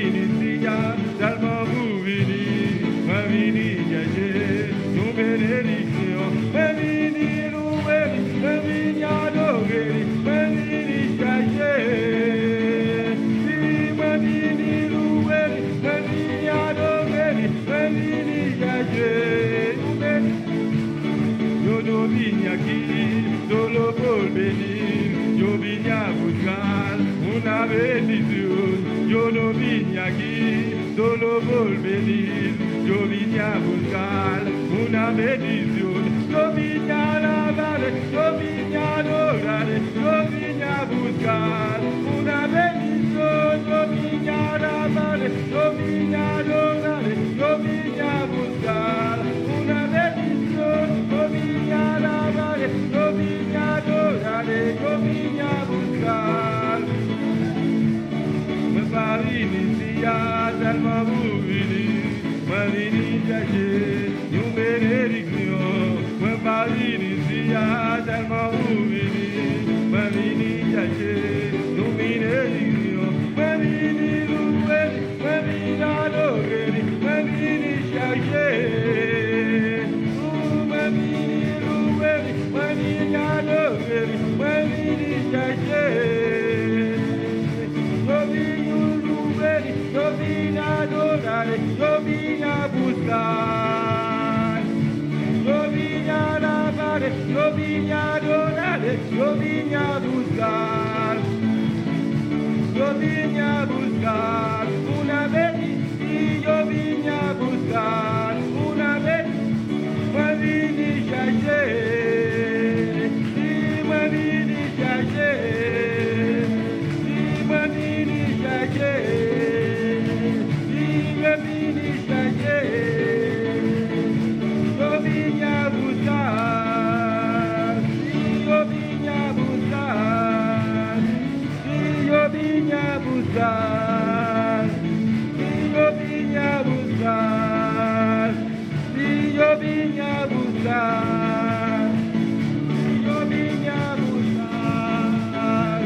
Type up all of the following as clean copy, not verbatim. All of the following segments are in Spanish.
inicia, salmo buvini, mavini jaje, tu benediction, mavini rueli, mavini adogeri, mavini jaje, mavini rueli, mavini adogeri, mavini jaje, yo vine aquí, solo por venir, yo vine a buscar una bendición, yo no vine aquí, solo por venir, yo vine a buscar una bendición, yo vine a alabar, yo vine a adorar, yo vine a buscar una bendición, yo vine a alabar, yo vine a adorar, yo vine a buscar una bendición, yo vine a alabar, yo vine a adorar, yo vine a buscar. Me parini sia salma buvini, marini jaje, you benediction. Me parini sia salma buvini, marini jaje, you benediction. Marini rueli, marini adogeri, marini jaje. Marini rueli, marini adogeri, marini jaje. Yo vine a adorar, yo vine a buscar, yo vine a alabar, yo vine a adorar, yo vine a buscar, yo vine a buscar una vez y yo vine a buscar una vez, me vine ya ayer, y me vine ya ayer, y me vine ya ayer. Yo vine a buscar, yo vine a buscar, yo vine a buscar, yo vine a buscar, yo vine a buscar, yo vine a buscar,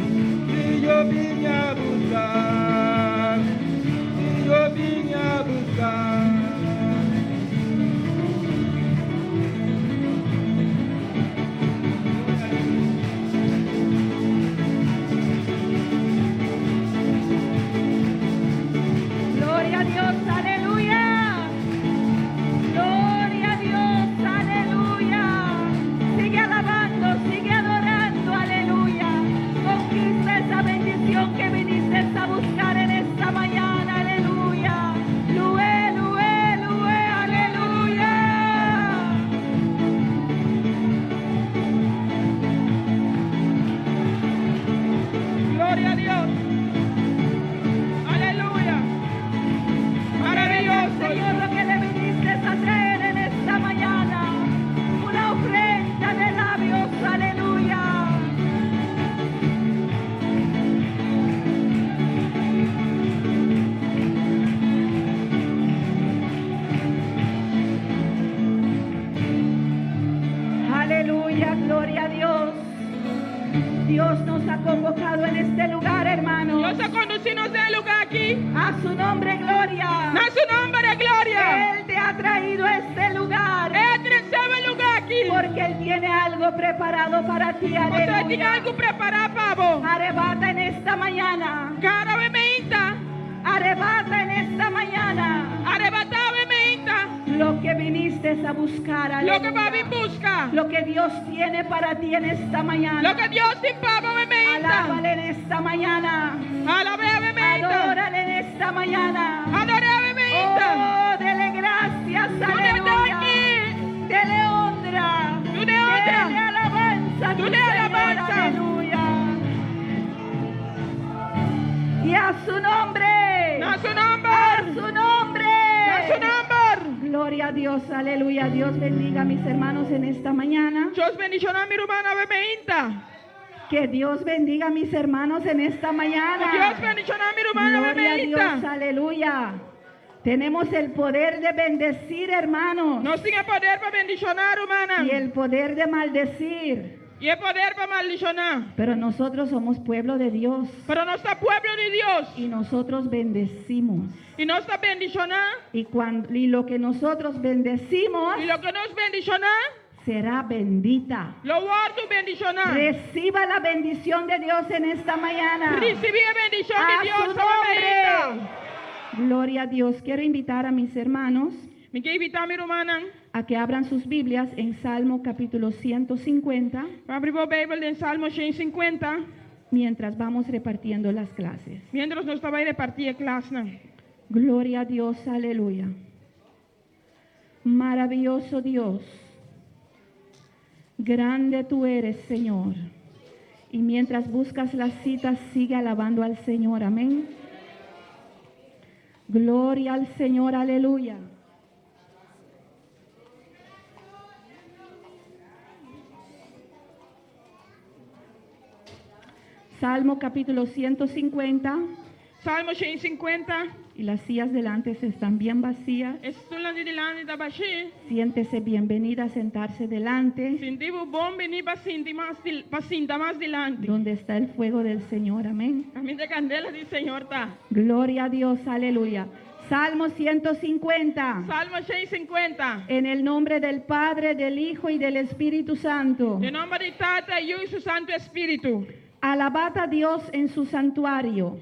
yo vine a buscar, yo vine a buscar. Gloria a Dios, aleluya. Gloria a Dios, aleluya. Sigue alabando, sigue adorando, aleluya. Conquista esa bendición que viniste a buscar en esta mañana, aleluya. Lue, lue, lue, aleluya. Gloria a Dios. Aleluya. Maravilloso, Señor, lo que le viniste a hacer en esta mañana. Una ofrenda de labios, aleluya. Aleluya, gloria a Dios. Dios nos ha convocado en este lugar, hermanos. Dios ha conducido en este lugar aquí. A su nombre, gloria. A su nombre, gloria. Él te ha traído a este lugar. Él te sabe el lugar aquí. Porque Él tiene algo preparado para ti, Usted tiene aleluya. algo preparado para vos. Arrebata en esta mañana. Cada vez me insta. Arrebata en esta mañana. Arrebatado me insta. Lo que viniste a buscar, Lo aleluya. que va a buscar. Lo que Dios tiene para ti en esta mañana. Lo que Dios te paga me insta. Alábale en esta mañana. Alabé me insta. Adórale en esta mañana. Adoré me insta. Oh, dele gracias, aleluya. Dele honra. Dele honra. Dele alabanza. Dele tu Señor, alabanza. aleluya. Y a su nombre. A su nombre. A su nombre. A su nombre. Gloria a Dios, aleluya. Dios bendiga a mis hermanos en esta mañana. Dios bendiga a mi hermana me insta. Que Dios bendiga a mis hermanos en esta mañana. Dios bendiga a mi hermana Gloria a me Dios, insta. aleluya. Tenemos el poder de bendecir, hermanos. Nós temos poder para bendicionar, hermana. Y el poder de maldecir. Y el poder para maldicionar. Pero nosotros somos pueblo de Dios Pero no está pueblo de Dios. y nosotros bendecimos. Y no está bendicionar. Y lo que nosotros bendecimos Y lo que no es bendicionar, será bendita. lo guardo bendicionar. Reciba la bendición de Dios en esta mañana. Recibí la bendición A de Dios su sobre nombre. Gloria a Dios. Quiero invitar a mis hermanos Me quiero invitar a mi hermana a que abran sus Biblias en Salmo capítulo 150 para abrir la Biblia en Salmo 150. mientras vamos repartiendo las clases. Mientras no estaba ahí repartida clase. Gloria a Dios, aleluya. Maravilloso Dios, grande tú eres, Señor. Y mientras buscas las citas, sigue alabando al Señor, amén. Gloria al Señor, aleluya. Salmo capítulo 150, Salmo 150. y las sillas delante están bien vacías. Estulan de delante da baixi. Siéntese bienvenida a sentarse delante, Sintivo bom venir para cinta más delante. donde está el fuego del Señor, amén. A mí de candela del Señor está. Gloria a Dios, aleluya. Salmo 150. Salmo 150. En el nombre del Padre, del Hijo y del Espíritu Santo. En nombre de Tata, Hijo y su Santo Espíritu. Alabad a Dios en su santuario.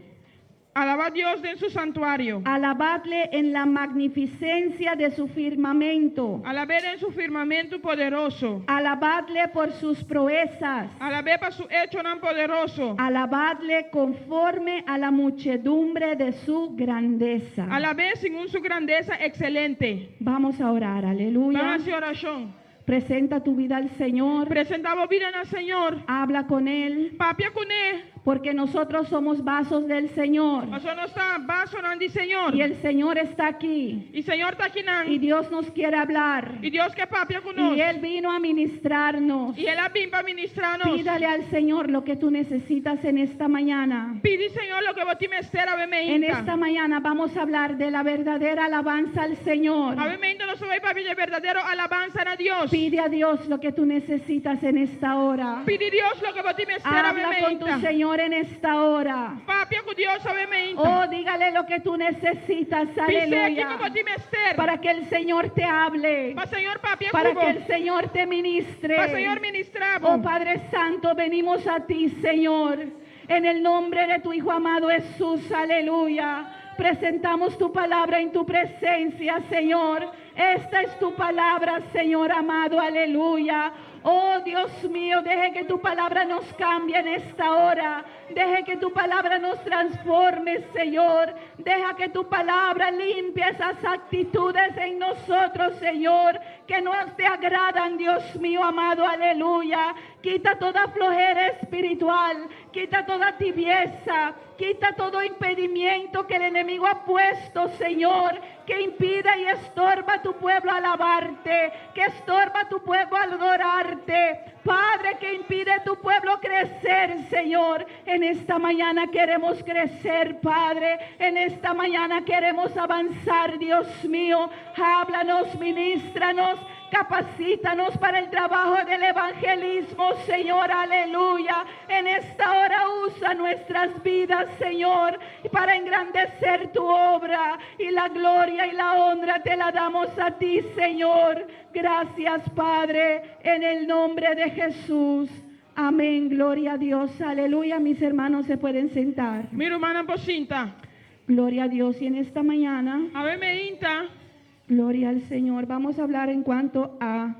Alaba a Dios en su santuario. Alabadle en la magnificencia de su firmamento. Alabé en su firmamento poderoso. Alabadle por sus proezas. Alabé para su hecho tan poderoso. Alabadle conforme a la muchedumbre de su grandeza. Alabé según su grandeza excelente. Vamos a orar, aleluya. Vamos a hacer oración. Presenta tu vida al Señor. Presentamos vida al Señor. Habla con Él, Papia con él. porque nosotros somos vasos del Señor. Pasó no está vaso no de Señor. Y el Señor está aquí. Y Señor está aquí. Y Dios nos quiere hablar. Y Dios que papia con Y nosotros. Él vino a ministrarnos. Y Él ha venido para ministrarnos. Pídale al Señor lo que tú necesitas en esta mañana. Pide Señor lo que vos te me espera. En esta mañana vamos a hablar de la verdadera alabanza al Señor. A ver, no se va a pedir verdadero alabanza a Dios. Pide a Dios lo que tú necesitas en esta hora. Pide Dios lo que vos te me espera. Habla con tu Señor en esta hora. Papia con Dios, obviamente. Oh, dígale lo que tú necesitas, Dice aquí aleluya. que vos te me espera. Para que el Señor te hable. Para Señor papia Para cubo. que el Señor te ministre. Para Señor ministramos. Oh Padre Santo, venimos a ti, Señor, en el nombre de tu Hijo amado Jesús, aleluya. Presentamos tu palabra en tu presencia, Señor. Esta es tu palabra, Señor amado, aleluya. Oh Dios mío, deje que tu palabra nos cambie en esta hora. Deje que tu palabra nos transforme, Señor. Deja que tu palabra limpie esas actitudes en nosotros, Señor, que no te agradan, Dios mío amado, aleluya. Quita toda flojera espiritual, quita toda tibieza, quita todo impedimento que el enemigo ha puesto, Señor, que impida y estorba a tu pueblo alabarte, que estorba a tu pueblo adorarte. Padre, que impide a tu pueblo crecer, Señor. En esta mañana queremos crecer, Padre. En esta mañana queremos avanzar, Dios mío. Háblanos, ministranos. Capacítanos para el trabajo del evangelismo, Señor, aleluya. En esta hora usa nuestras vidas, Señor, para engrandecer tu obra, y la gloria y la honra te la damos a ti, Señor. Gracias, Padre, en el nombre de Jesús. Amén, gloria a Dios, aleluya. Mis hermanos se pueden sentar. Mi hermana Pocinta. Gloria a Dios. Y en esta mañana, A ver, me inta. gloria al Señor, vamos a hablar en cuanto a,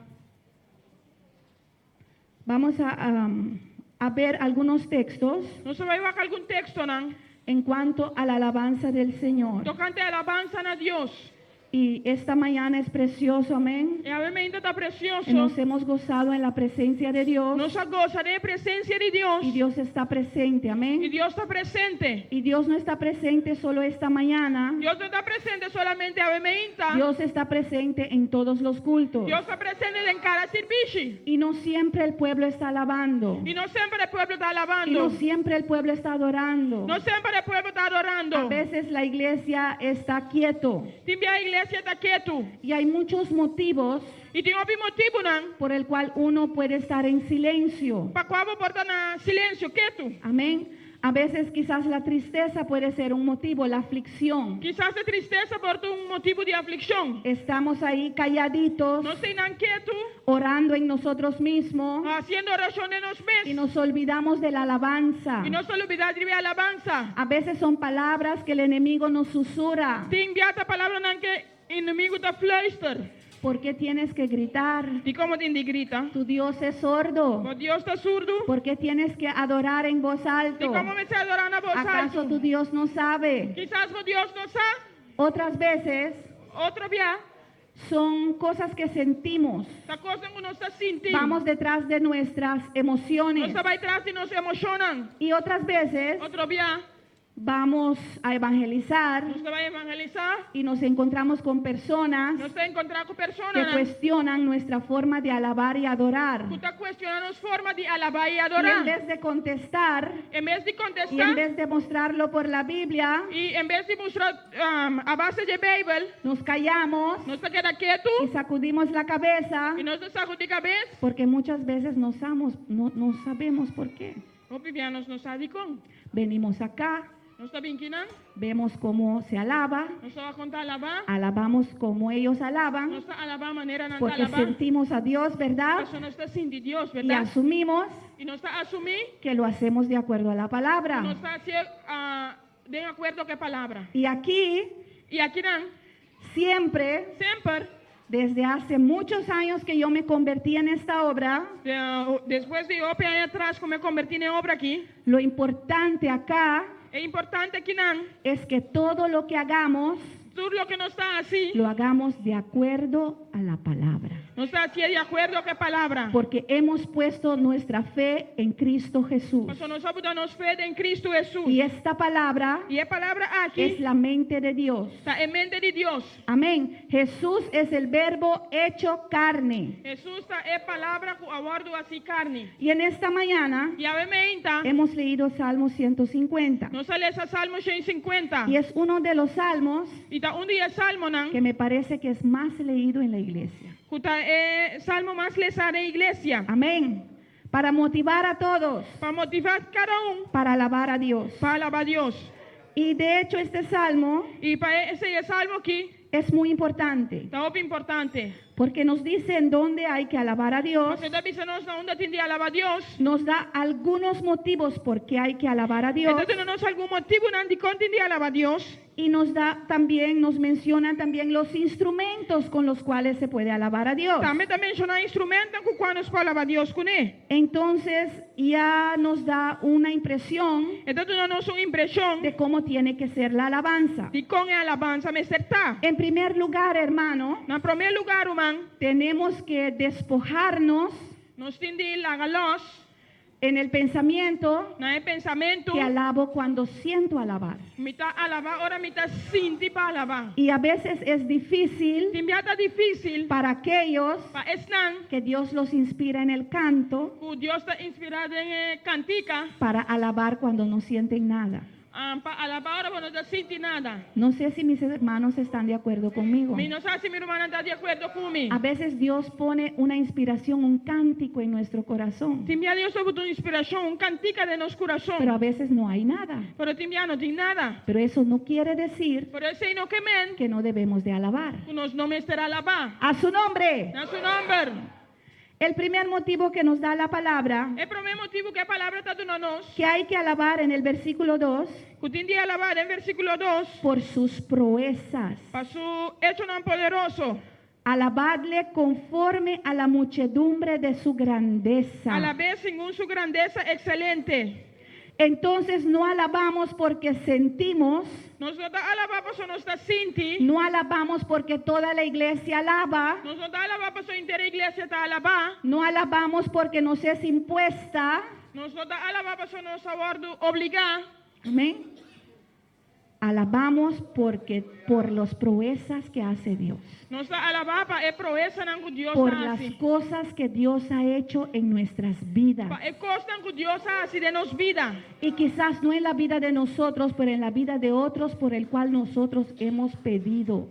vamos a ver algunos textos No se va a llevar algún texto, ¿no? en cuanto a la alabanza del Señor. Tocante alabanza a Dios. Y esta mañana es precioso, amén. Y a ver, me inta está precioso. Nos hemos gozado en la presencia de Dios, Nos goza de presencia de Dios. y Dios está presente, Y amén. Dios está presente. Y Dios no está presente solo esta mañana, Dios no está presente solamente a ver, me inta. Dios está presente en todos los cultos. Dios está presente en cada servicio. Y no siempre el pueblo está alabando, Y no siempre el pueblo está y alabando. no siempre el pueblo está adorando. No siempre el pueblo está adorando. A veces veces la iglesia está quieto Timbia a iglesia está quieto. y hay muchos motivos E tem outro motivo não. por el cual uno puede estar en silencio. Para qual vou portar na silêncio, quieto. Amén. A veces quizás la tristeza puede ser un motivo, la aflicción. Quizás a tristeza porta motivo de aflicção. Estamos ahí calladitos, Não sei não quieto, orando en nosotros mismos haciendo oração em nós y mesmos. nos olvidamos de la alabanza. E não só olvidar de alabança. A veces son palabras que el enemigo nos susurra. Tem enviado a palavra não que inimigo da fluister. ¿Por qué tienes que gritar? E como tem de grita. Tu Dios es sordo. Mas Deus está surdo. ¿Por qué tienes que adorar en voz E alto? como me está adorando a voz ¿Acaso alto? tu Dios no sabe? Quizás o Deus não sabe. Otras veces Outro dia, son cosas que sentimos. essa coisa que não está sentindo. Vamos detrás de nuestras emociones. Nós vai atrás e nos emocionam. Y otras veces Outro dia, vamos a evangelizar nós vai evangelizar. y nos encontramos con personas Nós está encontrar com que pessoas cuestionan nuestra forma de alabar y adorar. que está questionando as formas de alabar e Y en adorar. vez de contestar Em vez de y en contestar vez de mostrarlo por la Biblia, e em vez de mostrar a base de Bíblia, nos callamos nós está queda quieto y sacudimos la cabeza e nós sacudir de cabeça. porque muchas veces no sabemos por qué. O vivianos não sabe como. Venimos acá, Nós está vinquinando, vemos cómo se alaba, nós está a contar alabar. alabamos como ellos alaban, Nós está a alabar a maneira não porque alabar. sentimos a Dios, ¿verdad? Isso nós está sentindo Deus, Y verdade? asumimos E nós está a assumir, que lo hacemos de acuerdo a la nós palabra. está a ser de acordo com a palavra. Y aquí, E aqui não, siempre, sempre, desde hace muchos años que yo me convertí en esta obra, depois de open aí atrás, como me converti em obra aqui, lo importante acá é importante que não, es que todo lo que hagamos, tudo o que nós está assim, lo hagamos de acuerdo a la palabra. nós está assim de acordo com a palavra. Porque hemos puesto nuestra fe en Cristo Jesús. Porque nós somos da nossa fé em Cristo Jesus. Y esta palabra E a palavra es aqui la mente de Dios. está em mente de Deus. Amén. Jesús es el verbo hecho carne. Jesus está é palavra com a bordo assim carne. Y en esta mañana E a menta, hemos leído Salmo 150. nós lemos Salmo 150. Y es uno de los salmos E está dia Salmo não, que me parece que es más leído en la iglesia. que está Salmo mais lesado em igreja. Amén. Para motivar a todos, Para motivar cada para alabar a Dios. para alabar a Deus. Y de hecho este salmo E para esse Salmo aqui, es muy importante está muito importante. porque nos dice en dónde hay que alabar a Dios. Porque está dizendo onde tem de alabar a Deus. Nos da algunos motivos por qué hay que alabar a Dios Então, nós algum motivo não de conta de alabar a Deus. y nos menciona también los instrumentos con los cuales se puede alabar a Dios. Também menciona instrumento com qual nós podemos alabar a Deus com ele. Entonces ya nos da una impresión Então, nós nos uma impressão de cómo tiene que ser la alabanza. de como é a alabança me acertar. En primer lugar, hermano, Na primeiro lugar, humano, tenemos que despojarnos nós temos de lagar en el pensamiento no pensamento, que alabo cuando siento alabar. mitad alabar, ora mitad sinti para alabar. Y a veces es difícil Timbiata difícil para aquellos para estar que Dios los inspira en el canto que Deus está inspirado em cantica, para alabar cuando no sienten nada. para alabar ora não sinti nada. No sé si mis hermanos están de acuerdo conmigo. Me não sabe se minha irmã está de acordo comigo. A veces Dios pone una inspiración, un cántico en nuestro corazón, Timbia Deus sobre uma inspiração, cantica de nosso coração. pero a veces no hay nada. Pero timbia não tem nada. Pero eso no quiere decir Por isso não que men, que no debemos de alabar. que nós não me estará alabar. A su nombre. Na seu nome. El primer motivo que nos da la palabra É o primeiro motivo que a palavra está dando a nós. que hay que alabar en el versículo 2 Que tem de alabar em versículo 2. por sus proezas. Para su hecho não poderoso. Alabadle conforme a la muchedumbre de su grandeza. A la vez según su grandeza excelente. Entonces no alabamos porque sentimos, Nós não está alabar para sua nossa sinti. no alabamos porque toda la iglesia alaba, Nós não está alabar para sua inteira igreja está alabar. no alabamos porque nos es impuesta. Nós não está alabar para sua nossa ordem obrigar. Amén. alabamos porque por las proezas que hace Dios, Nós alabamos para a proeza que Deus por las faz. cosas que Dios ha hecho en nuestras vidas. Para a coisa que Deus faz de nos vida. Y quizás no en la vida de nosotros, pero en la vida de otros por el cual nosotros hemos pedido.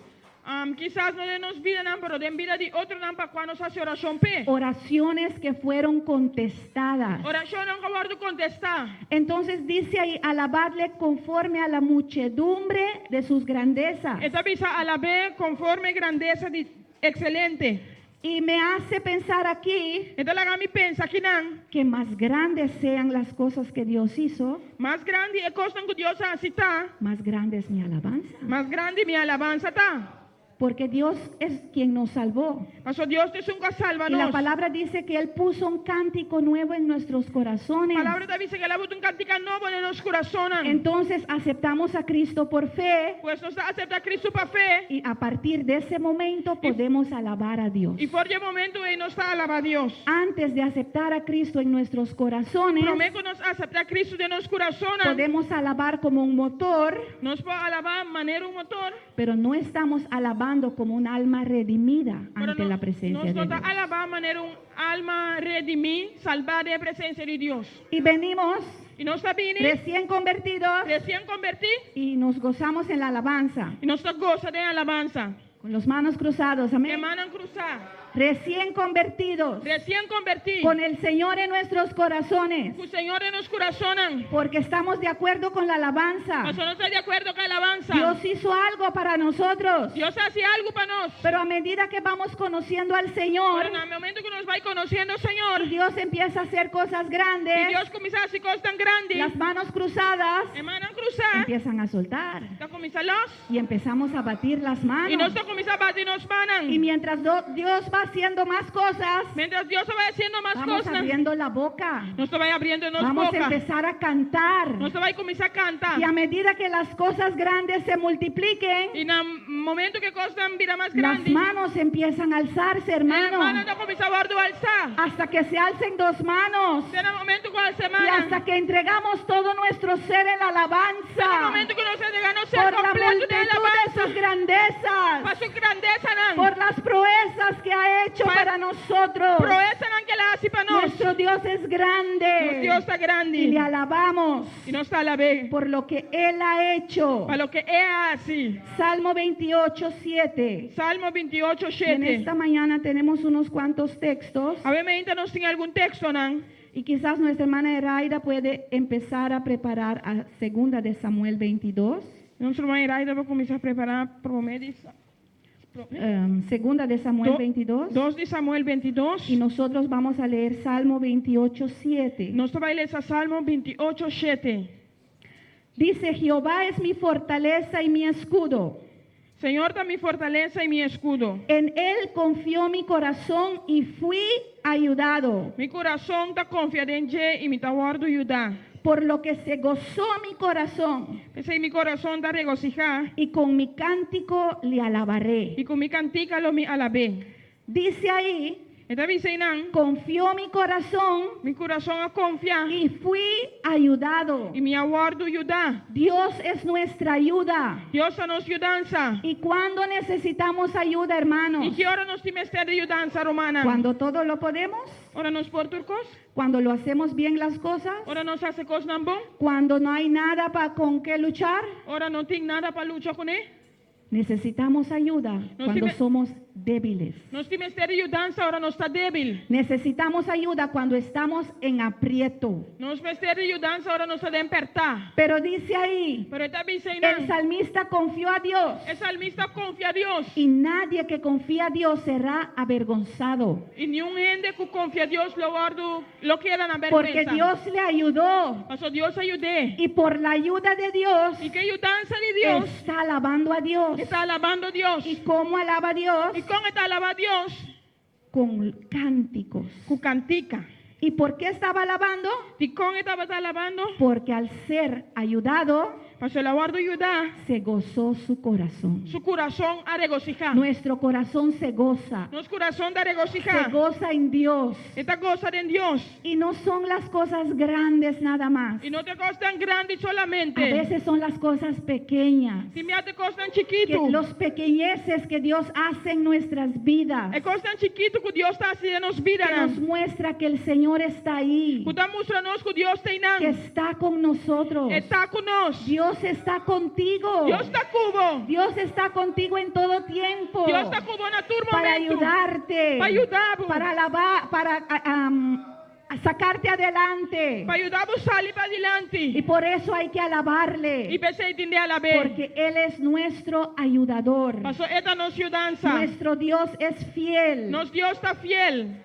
Quizás não de nos vida, não, pero de vida de outro, não, para quando nós fazemos oração pé. Oraciones que fueron contestadas. Oração não acabou de contestar. Entonces dice ahí, alabadle conforme a la muchedumbre de sus grandezas. Esta visa alabé conforme grandeza de excelente. Y me hace pensar aquí Então lá me pensa aqui não. que más grandes sean las cosas que Dios hizo, Mais grande é coisa que Deus faz, tá? más grande es mi alabanza. Mais grande minha alabança, tá? Porque Dios es quien nos salvó. Mas Deus te nunca salva Y la nós. palabra dice que Él puso un cántico nuevo en nuestros A corazones. palavra da dice que ela botou cantica novo nos nossos corações. Entonces aceptamos a Cristo por fe Pues nós acepta Cristo para fé. y a partir de ese momento podemos alabar a Dios. E por de momento aí nós está alaba a Deus. Antes de aceptar a Cristo en nuestros corazones, Prometo nós aceptar Cristo de nossos corações. podemos alabar como un motor, Nós podemos alabar maneira motor. pero no estamos alabando como un alma redimida Pero ante la presencia nós de não Dios. está alabar maneira alma redimir, salvar da presença de Deus. Y venimos E nós está vindo, recién convertidos recém convertido, y nos gozamos en la alabanza, e nós está gosta de alabança. con las manos cruzadas, amén. Emanan cruzar. Recién convertidos, Recém convertido. con el Señor en nuestros corazones, O Senhor em nos corações. porque estamos de acuerdo con la alabanza. Mas eu não estou de acordo com a alabança. Dios hizo algo para nosotros, Deus hacía algo para nós. pero a medida que vamos conociendo al Pero Señor, no momento que nos vai conhecendo o Senhor, Dios empieza a hacer cosas e grandes, Deus começa a fazer coisas tão grandes, las manos cruzadas emanan cruzar, empiezan a soltar está começa los, y empezamos a batir las e nós manos. está começa a bater nos manos. Y mientras Dios va haciendo más cosas, Mientras Deus vai fazendo mais vamos coisas, abriendo la boca, nós vai abrindo nos vamos a boca, empezar a cantar. nós vai começar a cantar. Y a medida que las cosas grandes se multipliquen, E no momento que coisas vira mais las grande, manos empiezan a alzarse, a mano hermano, não começa a guardar alçar. hasta que se alcen dos manos Será o momento com a y semana, hasta que entregamos todo nuestro ser en la será o alabanza momento que nós entregamos ser por la completo de multitud de alabança, sus grandezas, para sua grandeza não, por las proezas que ha hecho para nosotros. proeza não que ela hace para nós. Nuestro Dios es Nosso grande Deus está grande y le alabamos e nós está a ver por lo que Él ha hecho. para lo que é assim. Salmo 28, 7. Salmo 28, En 7. esta mañana tenemos unos cuantos textos Obviamente nós tem algum texto, não? y quizás nuestra hermana Eraida puede empezar a preparar a 2 de Samuel 22. Nossa irmã Iraida vai começar a preparar para o mês 2 de Samuel 22. 2 de Samuel 22. Y nosotros vamos a leer Salmo 28, 7. Nós vai ler esse Salmo 28, 7. Dice, Jehová es mi fortaleza y mi escudo. Senhor da minha fortaleza e meu escudo. En Él confió mi corazón y fui ayudado. Mi coração está confiado em Ele e me está guardando ajudar. Por lo que se gozó mi corazón Pensei, mi coração está regocijar y con mi cántico le alabaré. e com mi cantica lo me alabé. Dice ahí, Então disse, não, confió mi corazón mi coração a confiar y fui ayudado. e me aguardo ajudar. Dios es nuestra ayuda. Deus está nos ajudança. ¿Y cuando necesitamos ayuda, hermanos? E que hora nós temos de ajudança, romana? Cuando todo lo podemos, Ora nós por turcos? cuando lo hacemos bien las cosas, Ora nós hace coisas não bom? cuando no hay nada con qué luchar. Ora não tem nada para lutar com ele? Necesitamos ayuda cuando somos débiles. Nós temos de ajudança, ora nós está débil. Necesitamos ayuda cuando estamos en aprieto. Nós temos de ajudança, ora nós está de apertar. Pero dice ahí, Pero está dizendo, el salmista confió a Dios o salmista confia a Deus. y nadie que confía a Dios será avergonzado. E nenhum gente que confia a Deus lo queda na Porque vergüenza. Dios le ayudó Mas Deus ajude. y por la ayuda de Dios E que ajudança de Deus está alabando a Dios. está alabando a Deus. ¿Y cómo alaba a Dios? E como está alabando a Deus? Con cánticos. Com cantica. ¿Y por qué estaba alabando? E como estava alabando? Porque al ser ayudado, Pastor Eduardo Judá, se gozó su corazón. su corazón a regocijar. Nuestro corazón se goza. Nuestro corazón da Se regocijar. goza en Dios. Esta cosa en Dios. Y no son las cosas grandes nada más. Y no te costan grandes A solamente. veces son las cosas pequeñas. Si me te costan Que chiquito. los pequeñeces que Dios hace en nuestras vidas. E costan chiquito que Dios está haciendo nos Que vida. nos muestra que el Señor está ahí. Puta mostrarnos que Dios está Que inando. está con nosotros. Está con nos. Dios está contigo. Dios está cubo. Dios está contigo en todo tiempo. Dios está cubo en todo Para momento. ayudarte. Para ayudar. Para alabar, para a sacarte adelante. Para ayudar a salir para Y adelante. por eso hay que Y alabarle. pensé entender a la vez. Porque Él es nuestro ayudador. Pasó esta nos ayudanza. Nuestro Dios es fiel. Nos Dios está fiel.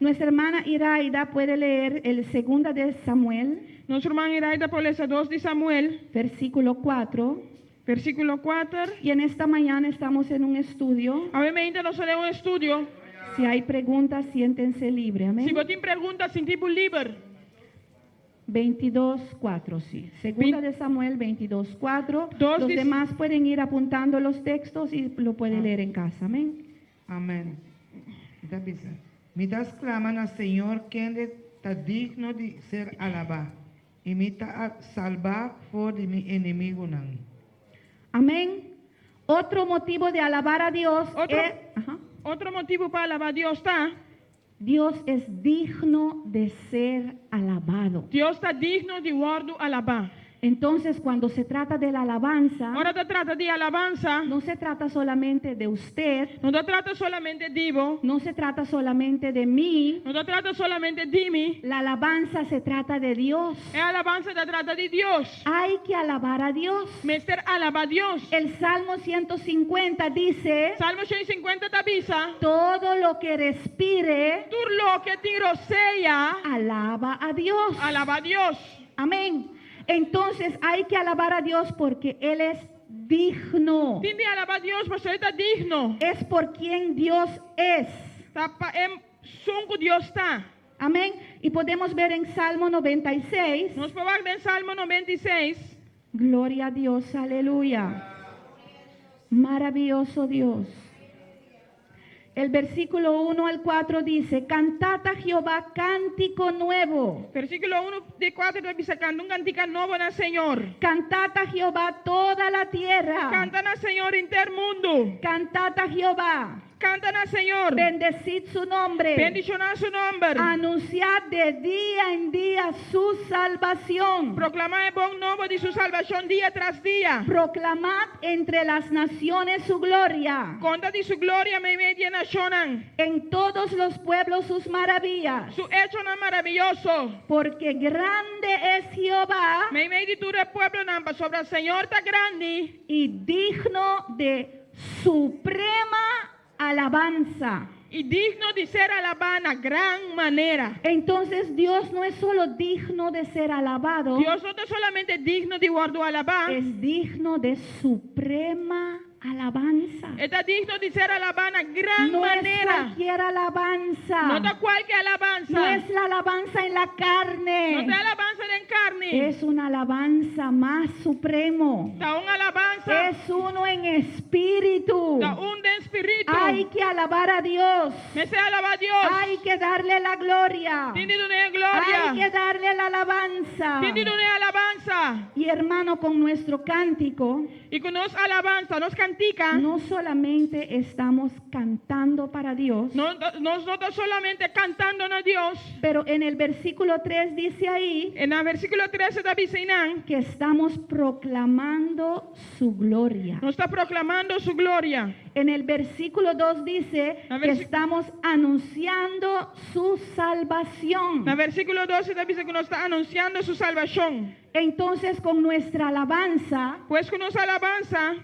Nuestra hermana Iraida puede leer el 2 de Samuel, Nuestro hermano Iraida por esa 2 de Samuel, versículo 4. versículo 4. Y en esta mañana estamos en un estudio. Obviamente nos haremos un estudio. Si hay preguntas, siéntense libre. Amén. Si vos tienes preguntas, sin tipo libre. 22:4, sí. Segunda de Samuel 22:4. Dos Los dice- demás pueden ir apuntando los textos y lo pueden leer en casa. Amén. Amém. Então, bisa. Mitas claman ao Senhor, quem está digno de ser alabado. E me está a salvar por de mi inimigo não. Amén. Otro motivo de alabar a Dios Otro- es... Ajá. Otro motivo para alabar a Dios está. Dios es digno de ser alabado. Dios está digno de guardo alabar. Entonces, cuando se trata de la alabanza, Ahora te trata de alabanza. no se trata solamente de usted, No te trata solamente de Divo. no se trata solamente de mí. No te trata solamente de mí. La alabanza se trata de Dios. La alabanza te trata de Dios. Hay que alabar a Dios. Mister alaba a Dios. El Salmo 150 dice, Salmo 150 te avisa. todo lo que respire, Tú lo que te rocea, alaba a Dios. alaba a Dios. Amén. Entonces hay que alabar a Dios porque Él es digno. Tienes alaba a Dios porque Él está digno. Es por quien Dios es. Son que Dios está. Amén. Y podemos ver en Salmo 96. Nos podemos ver en Salmo 96. Gloria a Dios, aleluya. Maravilloso Dios. El versículo 1 al 4 dice, cantad a Jehová cántico nuevo. Versículo 1 de 4 te avisa, canta un cantica nuevo en el Señor. Cantad a Jehová toda la tierra. Cantan al Señor intermundo. Cantad a Jehová. Cantan al Señor. Bendecid su nombre. Bendición a su nombre. Anunciad de día en día su salvación. Proclamad el buen nuevo de su salvación día tras día. Proclamad entre las naciones su gloria. Conta de su gloria me media nacionan. En todos los pueblos sus maravillas. Su hecho no maravilloso. Porque grande es Jehová Me media tu pueblo nampa sobre el Señor está grande. y digno de suprema alabanza. Y digno de ser alabado a gran manera. Entonces Dios no es solo digno de ser alabado, Dios no es solamente digno de guardar alabar. es digno de suprema alabanza. Está digno de ser alabado a gran No es manera. cualquier alabanza. No da cualquier alabanza. No es la alabanza en la No carne. da alabanza en carne. Es una alabanza más supremo. Da una alabanza. Es uno en espíritu. Da un de espíritu. Hay que alabar a Dios. Me se alaba a Dios. Hay que darle la gloria. Tiene una Hay que gloria. darle la alabanza. Tiene una alabanza. Y hermano, con nuestro cántico, Y con nos alabanza, nos cantica. no solamente estamos cantando para Dios, No solamente cantando a Dios. pero en el versículo 3 dice ahí En el versículo 13 de Bicinan, que estamos proclamando su gloria. nos está proclamando su gloria. En el versículo 2 dice A que ver si- estamos anunciando su salvación. En el versículo 12 te dice que nos está anunciando su salvación. Entonces, con nuestra alabanza, Pues con nuestra alabanza,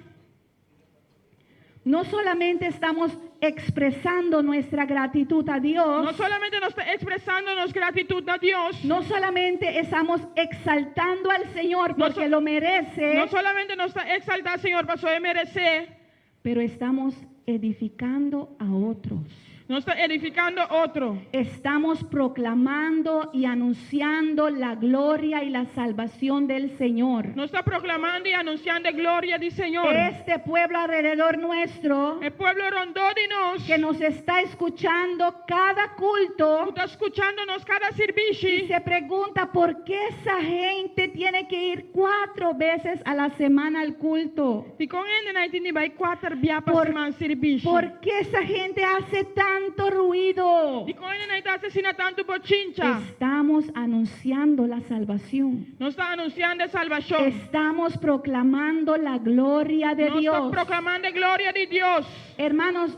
no solamente estamos expresando nuestra gratitud a no Dios, solamente nos está expresándonos gratitud a Dios, no solamente estamos exaltando al Señor No porque so- lo merece, no solamente nos está exaltando, Señor, para su merecer, pero estamos edificando a otros. No está edificando otro. Estamos proclamando y anunciando la gloria y la salvación del Señor. No está proclamando y anunciando gloria del Señor. Este pueblo alrededor nuestro El pueblo rondó de nos. que nos está escuchando cada culto Está escuchándonos cada y servicio. se pregunta por qué esa gente tiene que ir 4 veces a la semana al culto. Y con él en Haití vai 4 días Por- para semana servicio. ¿Por qué esa gente hace tanto ruido? Y con él en Haití asesina tanto bochincha. Estamos anunciando la salvación. No está anunciando salvación. Estamos proclamando la gloria de No está Dios. proclamando gloria de Dios. Hermanos,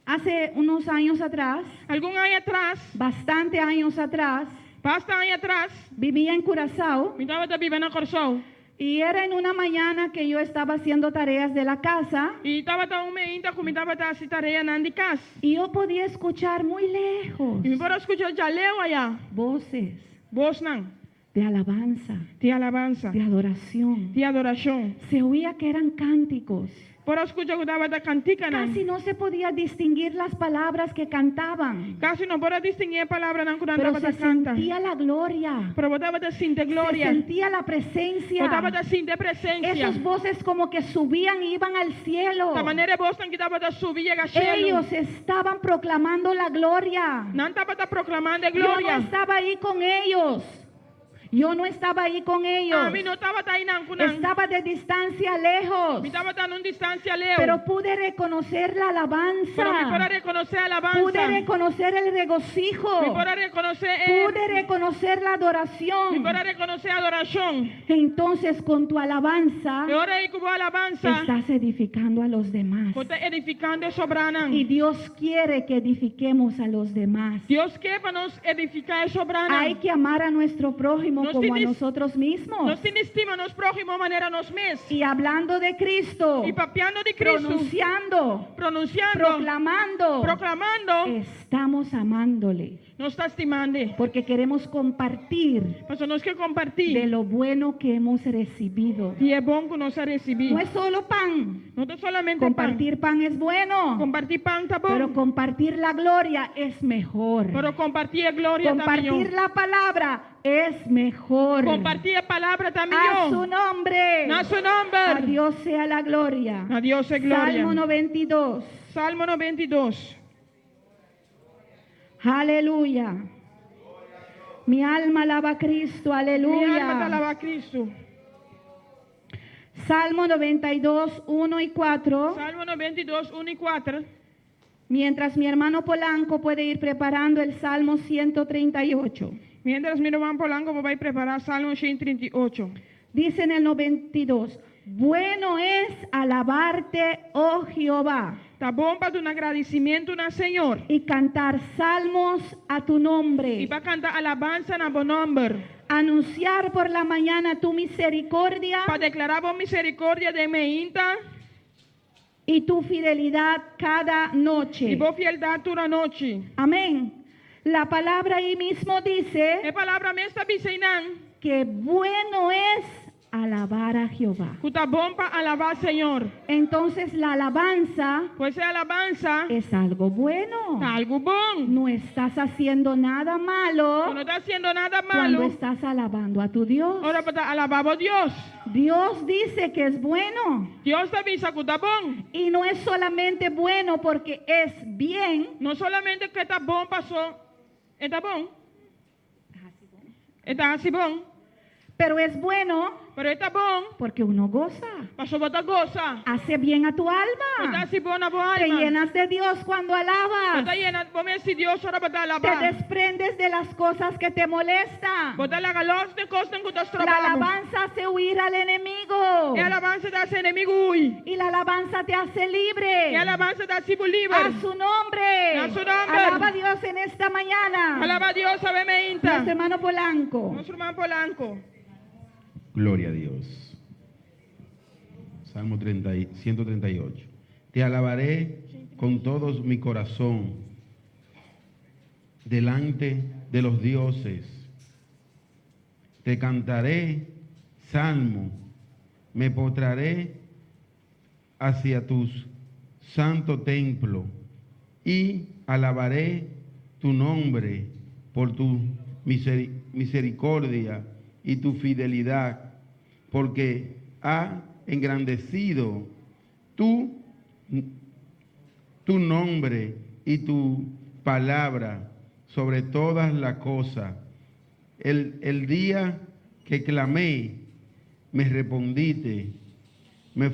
hace unos años atrás, Algún año atrás, bastante años atrás, basta año atrás, vivía en Curazao mi estaba viviendo en Corzón. y era en una mañana que yo estaba haciendo tareas de la casa Y estaba tan meinta como estaba así tarea en Andicas. y yo podía escuchar muy lejos Y me puedo escuchar ya leo allá. voces Vos nan, de alabanza, de alabanza, de adoración. de adoración. Se oía que eran cánticos. Puedo escuchar que estaba de cantica nan. Casi no se podía distinguir las palabras que cantaban, Casi no puedo distinguir palabras nan cuando pero estaba se de canta. sentía la gloria, Pero estaba de sin de se gloria. sentía la presencia. Estaba de sin de presencia. Esas voces como que subían y iban al cielo. De manera vos tan que estaba de subir a cielo. Ellos estaban proclamando la gloria. No estaba de proclamando Yo no gloria. estaba ahí con ellos. Yo no estaba ahí con ellos. A mí no estaba ahí nan kunan. Estaba de distancia lejos. Me estaba dando una distancia leo. Pero pude reconocer la Pero me puedo alabanza. reconocer alabanza. Pude reconocer el regocijo. Me puedo reconocer Pude reconocer la me adoración. puedo reconocer adoración. Entonces con tu alabanza Y ahora hay como alabanza. estás edificando a los demás. Está edificando sobranan. Y Dios quiere que edifiquemos a los demás. Dios quiere para nos edificar sobranan. Hay que amar a nuestro prójimo Nos como a tienes- nosotros mismos. Nos tiene estima nos prójimo manera nos mes. Y hablando de Cristo, Y papiando de Cristo. pronunciando, Pronunciando. proclamando, Proclamando. estamos amándole. Nos está estimando. Porque queremos compartir Pues nos que de compartir. lo bueno que hemos recibido. Y es bueno que nos ha recibido. No es solo pan. No es solamente Compartir pan es bueno. pan. Compartir pan está Pero bueno. compartir la gloria es mejor. Pero compartir gloria Compartir también. la palabra es mejor. Compartir palabra también. A su nombre. A su A nombre. Dios sea la gloria. A Dios es gloria. Salmo 92. Salmo 92. Aleluya. Mi alma alaba a Cristo. Mi alma te Aleluya. alaba a Cristo. Salmo 92, 1 y 4. Salmo 92, 1 y 4. Mientras mi hermano Polanco puede ir preparando el Salmo 138. Mientras mi hermano Polanco va a preparar Salmo 138. Dice en el 92. Bueno es alabarte, oh Jehová, Está bom para un agradecimiento a Señor. y cantar salmos a tu Y nombre. va a cantar alabanza en buen nombre. Anunciar por la mañana tu misericordia Para declarar por misericordia de meinta y tu fidelidad cada y noche. por fieldad toda noche. Amén. La palabra ahí mismo dice Es palabra me está diciendo que bueno es alabar a Jehová. que está bom para alabar al Señor. Entonces la alabanza Pues esa alabanza es algo bueno. está algo bon. No estás haciendo nada No malo está haciendo nada cuando malo. estás alabando a tu Dios. Ahora para alabar a Dios. Dios dice que es bueno. Dios te avisa que está bon. Y no es solamente bueno porque es bien, No solamente que está bon pasó. Está bon. Está así bon. pero es bueno Pero está bon. porque uno goza. Pasó bota goza. Hace bien a tu Está alma. así bona por Te alma. llenas de Dios cuando alabas. Está llena. Vos me decís Dios ahora para Te alabar. desprendes de las cosas que te molestan. Bota la galos de cosas que te La trabajamos. alabanza hace huir al enemigo. Y alabanza te hace enemigo. Uy. Y la alabanza te hace libre. Y alabanza te hace libre. A su nombre. A su nombre. Alaba a Dios en esta mañana. Alaba a Dios, sabe meinta. Nuestro hermano Polanco. Nuestro hermano Polanco. Gloria a Dios. Salmo 138. Te alabaré con todo mi corazón delante de los dioses. Te cantaré salmo. Me postraré hacia tu santo templo y alabaré tu nombre por tu misericordia y tu fidelidad, porque ha engrandecido tu nombre y tu palabra sobre todas las cosas. El día que clamé, me respondiste, me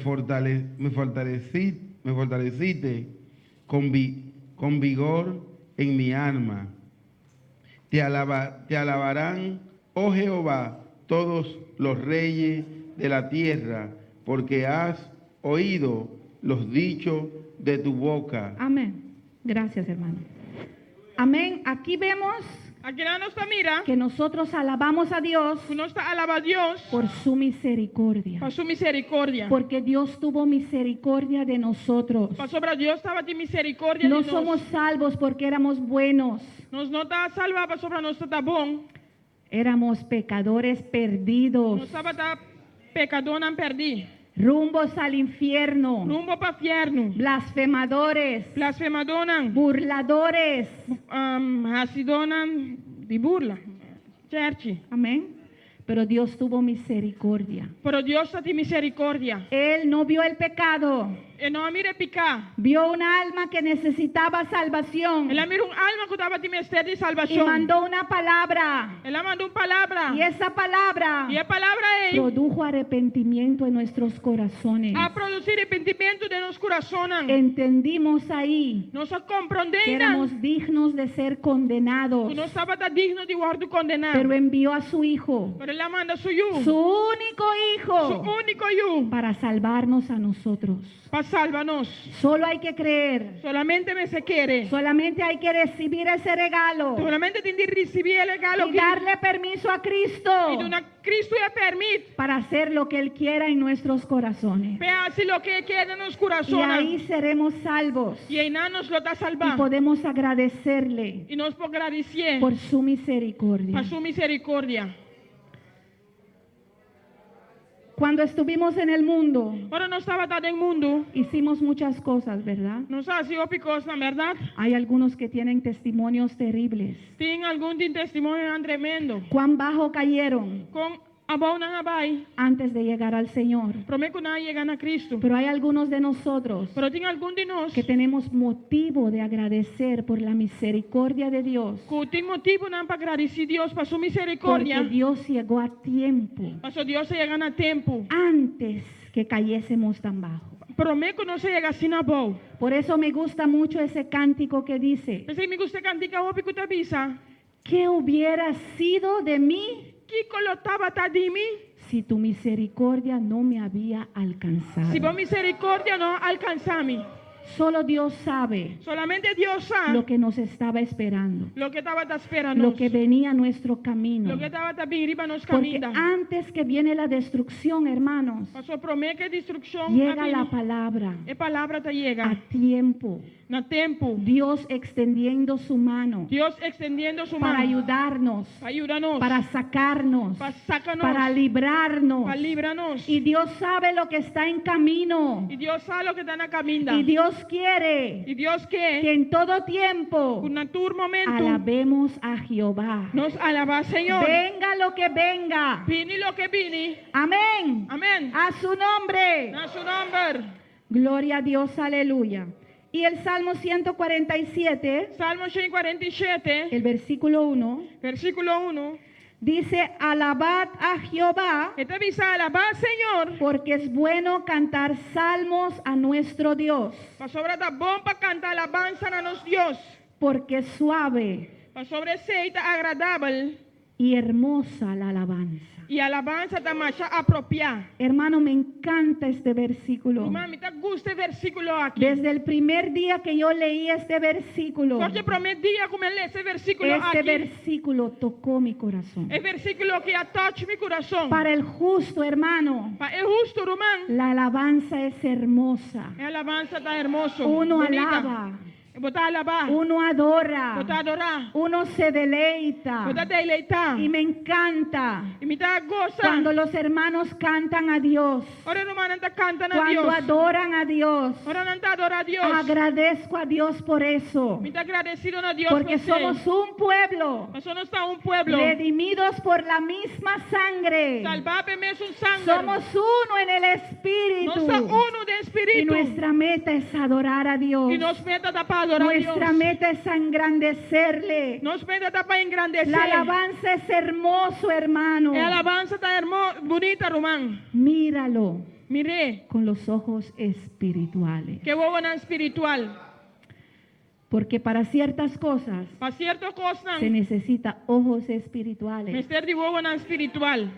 fortaleciste con vigor en mi alma. Te alabarán, oh Jehová, todos los reyes de la tierra, porque has oído los dichos de tu boca. Amén. Gracias, hermano. Amén. Aquí vemos Aquí nos mira que nosotros alabamos a Dios que nos alaba a Dios por su misericordia. por su misericordia. Porque Dios tuvo misericordia de nosotros. Para sobre Dios estaba de misericordia No de somos salvos porque éramos buenos. nos no está salva para sobre nosotros está bom. Éramos pecadores perdidos, Nos estaba da pecador não perdi. rumbos al infierno, Rumbo para inferno. blasfemadores, Blasfemador, burladores. hacidor de burla. Church. Amén. Pero Dios tuvo misericordia. Pero Dios está de misericordia. Él no vio el pecado, E não mire picar. vio una alma que necesitaba salvación Ela mira alma que estava de mistério de y salvação. mandó una palabra. Ela mandou palavra. Y esa palabra E a palavra é produjo arrepentimiento en nuestros corazones. a produzir arrependimento de nos corações. Entendimos ahí Nós que compreendemos éramos dignos de ser condenados, que não estava digno de guardar condenar. pero envió a su Hijo, Pero ela manda su hijo, su único su Hijo, único hijo, para salvarnos a nosotros. para salvarnos. Solo hay que creer, Solamente me se quiere. solamente hay que recibir ese regalo Solamente tem de receber el regalo y que darle permiso a Cristo e dona Cristo e permite para hacer lo que Él quiera en nuestros corazones. para hacer lo que queda nos Y ahí corações. seremos salvos E aí nos lo está y salvando. podemos agradecerle E nos podemos agradecer por su misericordia. por su misericordia. Cuando estuvimos en el mundo, Quando não estava dado em mundo, hicimos muchas cosas, ¿verdad? nos hacía picos, na verdade. Hay algunos que tienen testimonios terribles. Tem algum de testemunho tremendo. Cuán bajo cayeron Com a boa na vai, antes de llegar al Señor. prometo não chegar a Cristo. Pero hay algunos de nosotros Pero tem algum de nós que tenemos motivo de agradecer por la misericordia de Dios. que tem motivo não para agradecer Deus por sua Porque misericórdia. Dios llegó a tiempo Para Deus chegar a tempo. antes que cayésemos tan bajo. Prometo que não se chega assim na boa. Por eso me gusta mucho ese cántico que dice: Pensei me gusta cantica o pico da bisa. ¿qué hubiera sido de mí Que colotava tá de mim? si tu misericordia no me había alcanzado? Se por misericórdia não alcançar-me. Solo Dios sabe Solamente Deus sabe lo que nos estaba esperando, lo que estava esperando. lo que venía a nuestro camino. Lo que estava bem riba nos Porque caminhos. antes que viene la destrucción, hermanos, Pastor promete que destrucção llega la palabra E palavra tá chega. a tiempo. Na tempo. Dios extendiendo su mano Deus extendiendo su para mano. ayudarnos, Para ayudarnos. para sacarnos, Para sacarnos. para librarnos. Para librarnos. Y Dios sabe lo que está en camino. E Deus sabe lo que está na caminda. Y Dios quiere E Deus que quer en todo tiempo que na tur momento alabemos a Jehová. nos alabar, Señor. Venga lo que venga. Vini lo que vini. Amén. Amén. A su nombre. Na su nombre. Gloria a Dios, aleluya. Y el Salmo 147, Salmo 147, el versículo 1, versículo 1. dice: alabad a Jehová, Esta visa alabar, Señor. porque es bueno cantar salmos a nuestro Dios, Para sobre da bom para cantar alabanza a nos Dios. porque es suave Para sobre seita agradável. y hermosa la alabanza. E alabanza da marcha apropiada. Hermano, me encanta este versículo. Irmã, me gusta este versículo aqui. Desde el primer día que yo leí este versículo, Porque prometia como ler esse versículo este aqui. versículo tocó mi corazón. É versículo que atocha meu coração. Para el justo, hermano, É justo, irmão. la alabanza es hermosa. É alabanza tá hermoso. Uno bonita. alaba Bota alabar. uno adora, Bota adorar. uno se deleita. Bota deleitar. Y me encanta Y me da goza. cuando los hermanos cantan a Dios, Ora hermano anda cantan a cuando Dios. adoran a Dios. Ora anda adora a Dios. Agradezco a Dios por eso, Me está agradecido a Dios porque por ser. somos un pueblo Nosotros estamos un pueblo. redimidos por la misma sangre. Salvape es un sangre. Somos uno en el Espíritu. No está uno de Y espíritu. nuestra meta es adorar a Dios. Y nos meta para adorar a Dios. Nuestra meta es engrandecerle. Nos meta para engrandecer. La alabanza es hermoso, hermano. La alabanza está hermosa, bonita, Román. Míralo Mire, con los ojos espirituales. qué buena espiritual. Porque para ciertas cosas Para ciertas cosas, se necesita ojos me espirituales. está de buena espiritual.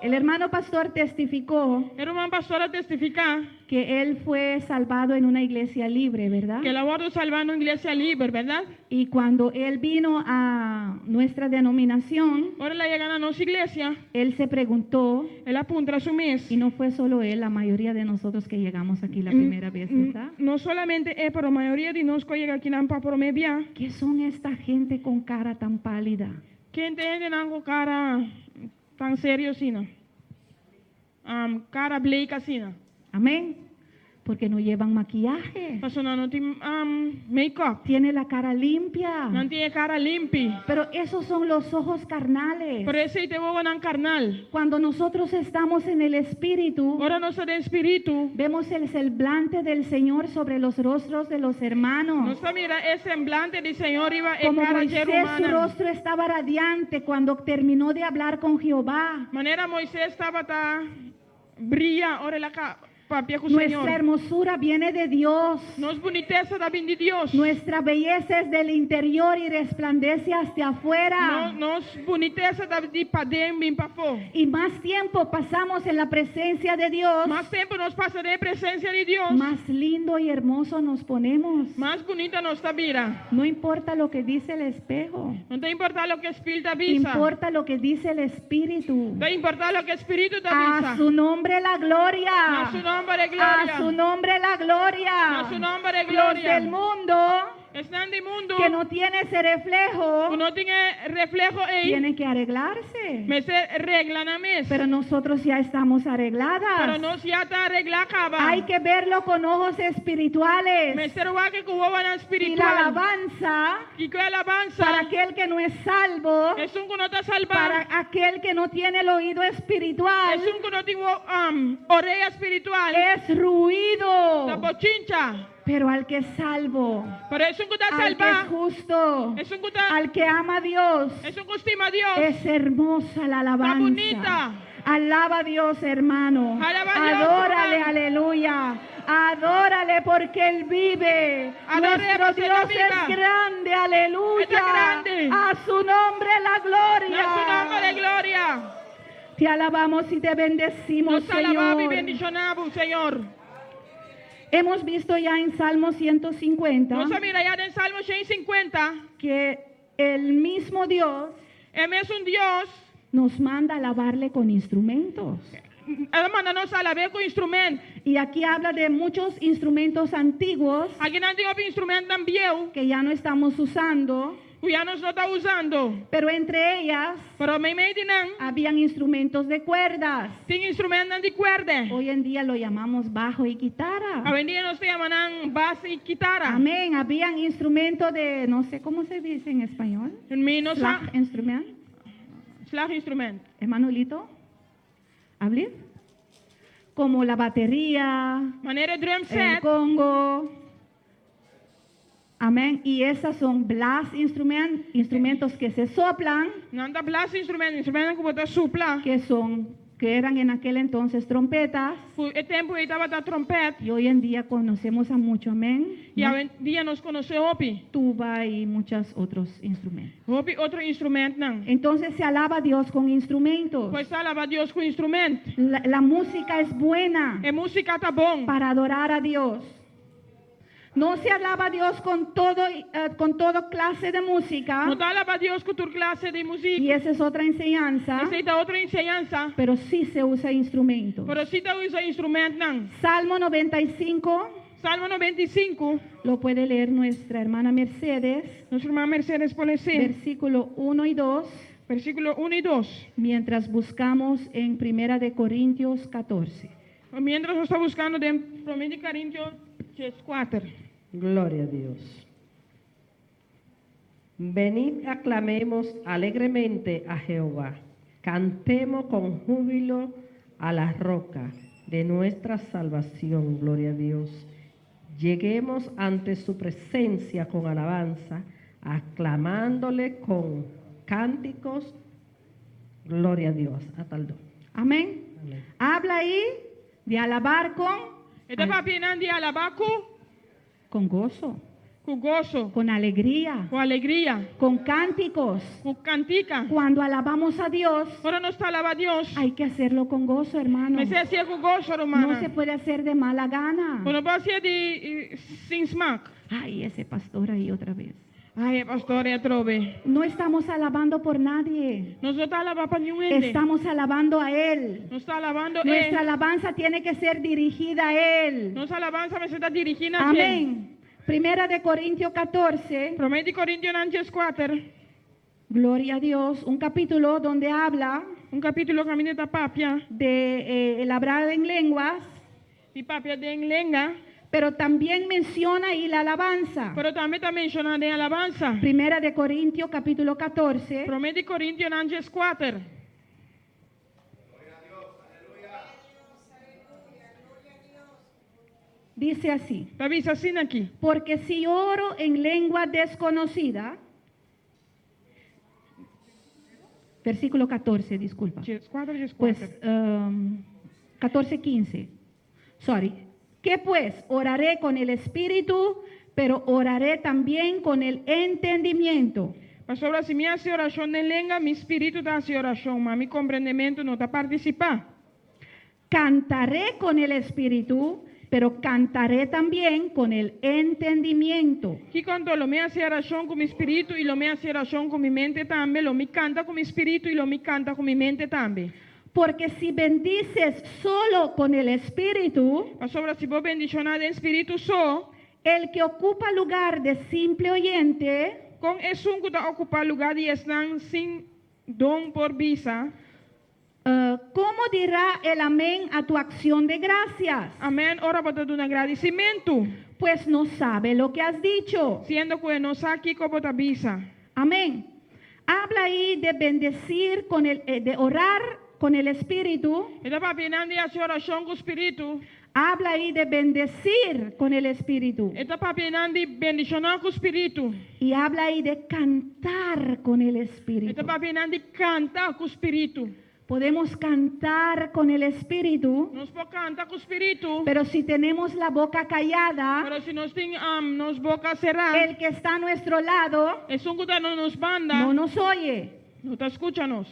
El hermano pastor testificó El hermano pastor a testificar que él fue salvado en una iglesia libre, ¿verdad? que la voy salvando en iglesia libre, ¿verdad? Y cuando él vino a nuestra denominación, Ahora la llegan a nuestra iglesia, él se preguntó, él apunta a su mes. y no fue solo él, la mayoría de nosotros que llegamos aquí la primera vez, ¿verdad? No solamente él, pero la mayoría de nosotros llega aquí en por media. ¿Qué son esta gente con cara tan pálida? ¿Quién tiene algo cara tan serio, sino? Cara blanca, sino. Amén. Porque no llevan maquillaje. Persona no tiene make-up. Tiene la cara limpia. No tiene cara limpia. Pero esos son los ojos carnales. Por eso te voy a carnal. Cuando nosotros estamos en el Espíritu, Ahora no se de espíritu. vemos el semblante del Señor sobre los rostros de los No hermanos. se mira el semblante del Señor iba en Como cara Moisés, su humana. rostro estaba radiante cuando terminó de hablar con Jehová. Manera Moisés estaba brilla ahora la papia con Nuestra Señor. hermosura viene de Dios. Nos boniteza también de Dios. Nuestra belleza es del interior y resplandece hacia afuera. Nos boniteza de para dentro bien para afuera. Y más tiempo pasamos en la presencia de Dios, Más tiempo nos pasa de presencia de Dios. más lindo y hermoso nos ponemos. Más bonita nos está mira. No importa lo que dice el espejo, No te importa lo que Espíritu avisa. importa lo que dice el Espíritu. Te importa lo que Espíritu te A avisa. su nombre la gloria. A su nombre de gloria. A su nombre la gloria. A su nombre de Los gloria. del mundo Están de mundo que no tiene ese reflejo no tiene reflejo ahí. tienen que arreglarse. Me se arreglan a mes. Pero nosotros ya estamos Pero arregladas. no se está arreglada. Hay que verlo con ojos Me espirituales. se roba que hubo una Y la espiritual. alabanza Y que alabanza. para aquel que no es salvo, Es un que no está salvado. para aquel que no tiene el oído espiritual, Es un que no tiene oreja espiritual. es ruido. La pochincha. Pero al que es salvo, Pero es un que está al que es salvado. justo, Es un que está. al que ama a Dios, Es un que estima a Dios. es hermosa la Está bonita. alabanza. Alaba a Dios, hermano. Alaba a Dios, Adórale, hermano. aleluya. Adórale porque Él vive. Adore Nuestro porque Él Dios vive. es grande, aleluya. Es grande. A su nombre la gloria. Es su nombre de gloria. Te alabamos y te bendecimos, Nos alabamos y Señor. bendicionamos, Señor. Hemos visto ya en Salmo 150 Nos mira ya en Salmo 150. que el mismo Dios Él es un Dios. nos manda a alabarle con instrumentos. Él manda nos alabar con instrumento. Y aquí habla de muchos instrumentos antiguos Aquí no tiene instrumento tan viejo. que ya no estamos usando, Que ya nos no está usando. pero entre ellas Pero me imaginan. habían instrumentos de cuerdas. Tiene instrumentos de cuerda. Hoy en día lo llamamos bajo y guitarra. Hoy en día nos llaman bass y guitarra. Amén. Habían instrumentos de, no sé cómo se dice en español. En mí no Slag instrument. slag instrumento. Hermanolito, ¿hablé? Como la batería, Manera drum el set. congo. Amén. Y esas son blast instrumentos que se soplan, No anda blast instrumento. Instrumento que botar supla. que eran en aquel entonces trompetas. El tiempo ahí estaba la trompeta. Y hoy en día conocemos a mucho, amén. Y hoy en día nos conoce Hopi. Tuba y muchos otros instrumentos. Hopi otro instrumento. No. Entonces se alaba a Dios con instrumentos. Pues alaba a Dios con instrumento. La música es buena La música está bon. para adorar a Dios. No se alaba a Dios con toda clase de música. No te alaba a Dios con tu clase de Y música. esa es otra enseñanza. Esa es otra enseñanza. Pero sí se usa instrumentos. Pero si te usa instrumento. No. Salmo 95, Salmo 95. Lo puede leer nuestra hermana Mercedes, Nuestra hermana Mercedes pone sí. versículo 1 y 2, Versículo 1 y 2. mientras buscamos en Primera de Corintios 14. Mientras está buscando de 1 Corintios 4. Gloria a Dios. Venid, aclamemos alegremente a Jehová. Cantemos con júbilo a la roca de nuestra salvación. Gloria a Dios. Lleguemos ante su presencia con alabanza, aclamándole con cánticos. Gloria a Dios. Hasta el 2. Amén. Amén. Habla ahí de alabar Esta papi nandi alabaku con gozo, con gozo, con alegría, con alegría, con cánticos. con cantica. Cuando alabamos a Dios, Ahora no está alaba a Dios. hay que hacerlo con gozo, hermano. Me se hacía con gozo, hermana. No se puede hacer de mala gana. Bueno, va a ser de sin smack. Ay, ese pastor ahí otra vez. Ay, pastor, ya trove. No estamos alabando por nadie. No está alabando para ningún ende. Estamos alabando a Él. No está alabando Nuestra alabanza tiene que ser dirigida a Él. Nuestra alabanza me se está dirigiendo a Amén. Primera de Corintios 14. Prometi Corintios 4. Gloria a Dios. Un capítulo donde habla Un capítulo que a mí de esta papia. de el hablar en lenguas, Y papia de en lenga. pero también menciona ahí la alabanza. Pero también está mencionada de alabanza. Primera de Corintios capítulo 14. Prometi Corintios 4. Dice así: La visa sin aquí. porque si oro en lengua desconocida, versículo 14, disculpa. 4. Pues 14, 15. Sorry. ¿Qué pues? Oraré con el espíritu, pero oraré también con el entendimiento. Pastor, si me hace oración en lenga, mi espíritu te hace oración, mas mi comprendimiento no está participa. Cantaré con el espíritu, pero cantaré también con el entendimiento. Y cuando lo me hace oración con mi espíritu y lo me hace oración con mi mente también, lo me canta con mi espíritu y lo me canta con mi mente también. Porque si bendices solo con el espíritu, Pastor, si vos bendicionas de espíritu so, el que ocupa lugar de simple oyente, con eso que te ocupa lugar y están sin don por visa. ¿cómo dirá el amén a tu acción de gracias? Amén, ora para tu agradecimiento. Pues no sabe lo que has dicho. Siendo que no aquí como te visa. Amén. Habla ahí de bendecir con de orar con el espíritu. Esta papi nandi hace oración con espíritu. Habla ahí de bendecir con el espíritu. Esta papi nandi bendicionar con espíritu. Y habla ahí de cantar con el espíritu. Esta papi nandi canta con espíritu. Podemos cantar con el espíritu, Nos po canta con espíritu. pero si tenemos la boca callada, Pero si nos ting nos boca cerrada, el que está a nuestro lado es un que no nos banda, no nos oye. no te escúchanos.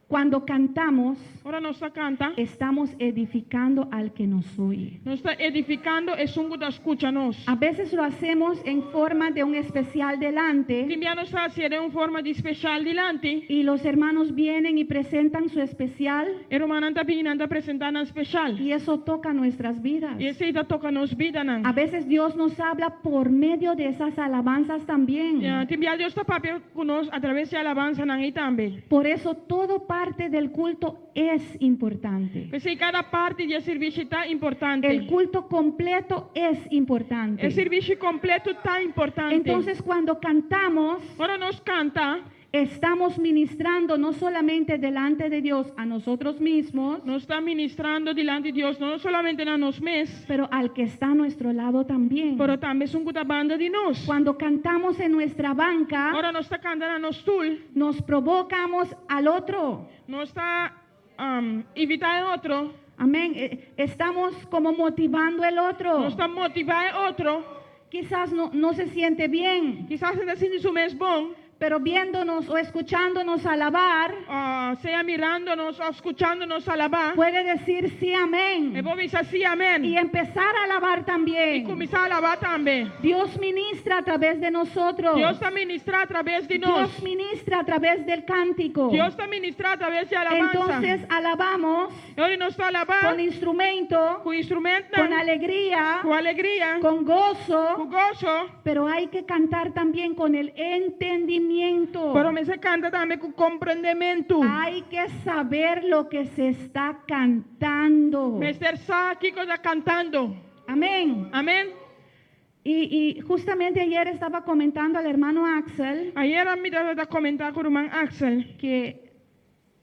Cuando cantamos, Ahora nos está canta, estamos edificando al que nos oye. nos está edificando, es un que escúchanos. A veces lo hacemos en forma de un especial delante Quien nos está haciendo en forma de especial delante. y los hermanos vienen y presentan su especial Hermana anda pinando presentando especial. y eso toca nuestras vidas. Y ese ita toca nos vida nan. A veces Dios nos habla por medio de esas alabanzas también. Timbia Dios está papi con nos a través de alabanza nan y también. Por eso todo parte del culto es importante. Pues si cada parte de servicio está importante. El culto completo es importante. El servicio completo está importante. Entonces cuando cantamos, ahora nos canta, estamos ministrando no solamente delante de Dios a nosotros mismos, nos está ministrando delante de Dios, no solamente a nos mes, pero al que está a nuestro lado también. pero también es un puta banda de nos. Cuando cantamos en nuestra banca, Ahora nos está cantando a nos tul, nos provocamos al otro. nos está invitando a otro, Amén. Estamos como motivando el otro. nos está motivando a otro. Quizás no se siente bien, Quizás se decide su mes bon, pero viéndonos o escuchándonos alabar, sea mirándonos o escuchándonos alabar, puede decir sí, e amén. vou dizer assim, amém. Y empezar a alabar E también. começar a alabar também. Dios ministra a través de nosotros. Deus está ministrando através de nós. Dios ministra a través del cántico. Deus está ministrando através de alabança. Entonces alabamos Ele nos está con alabando instrumento, com instrumento, con alegría, com alegria, con gozo, com gozo. pero hay que cantar también con el entendimiento. Pero me se canta também com compreendimento. Hay que saber lo que se está cantando. Me está aqui cantando. Amén. Amém. Y justamente ayer estaba comentando al hermano Axel Ayer a mim estava comentando com o irmão Axel. que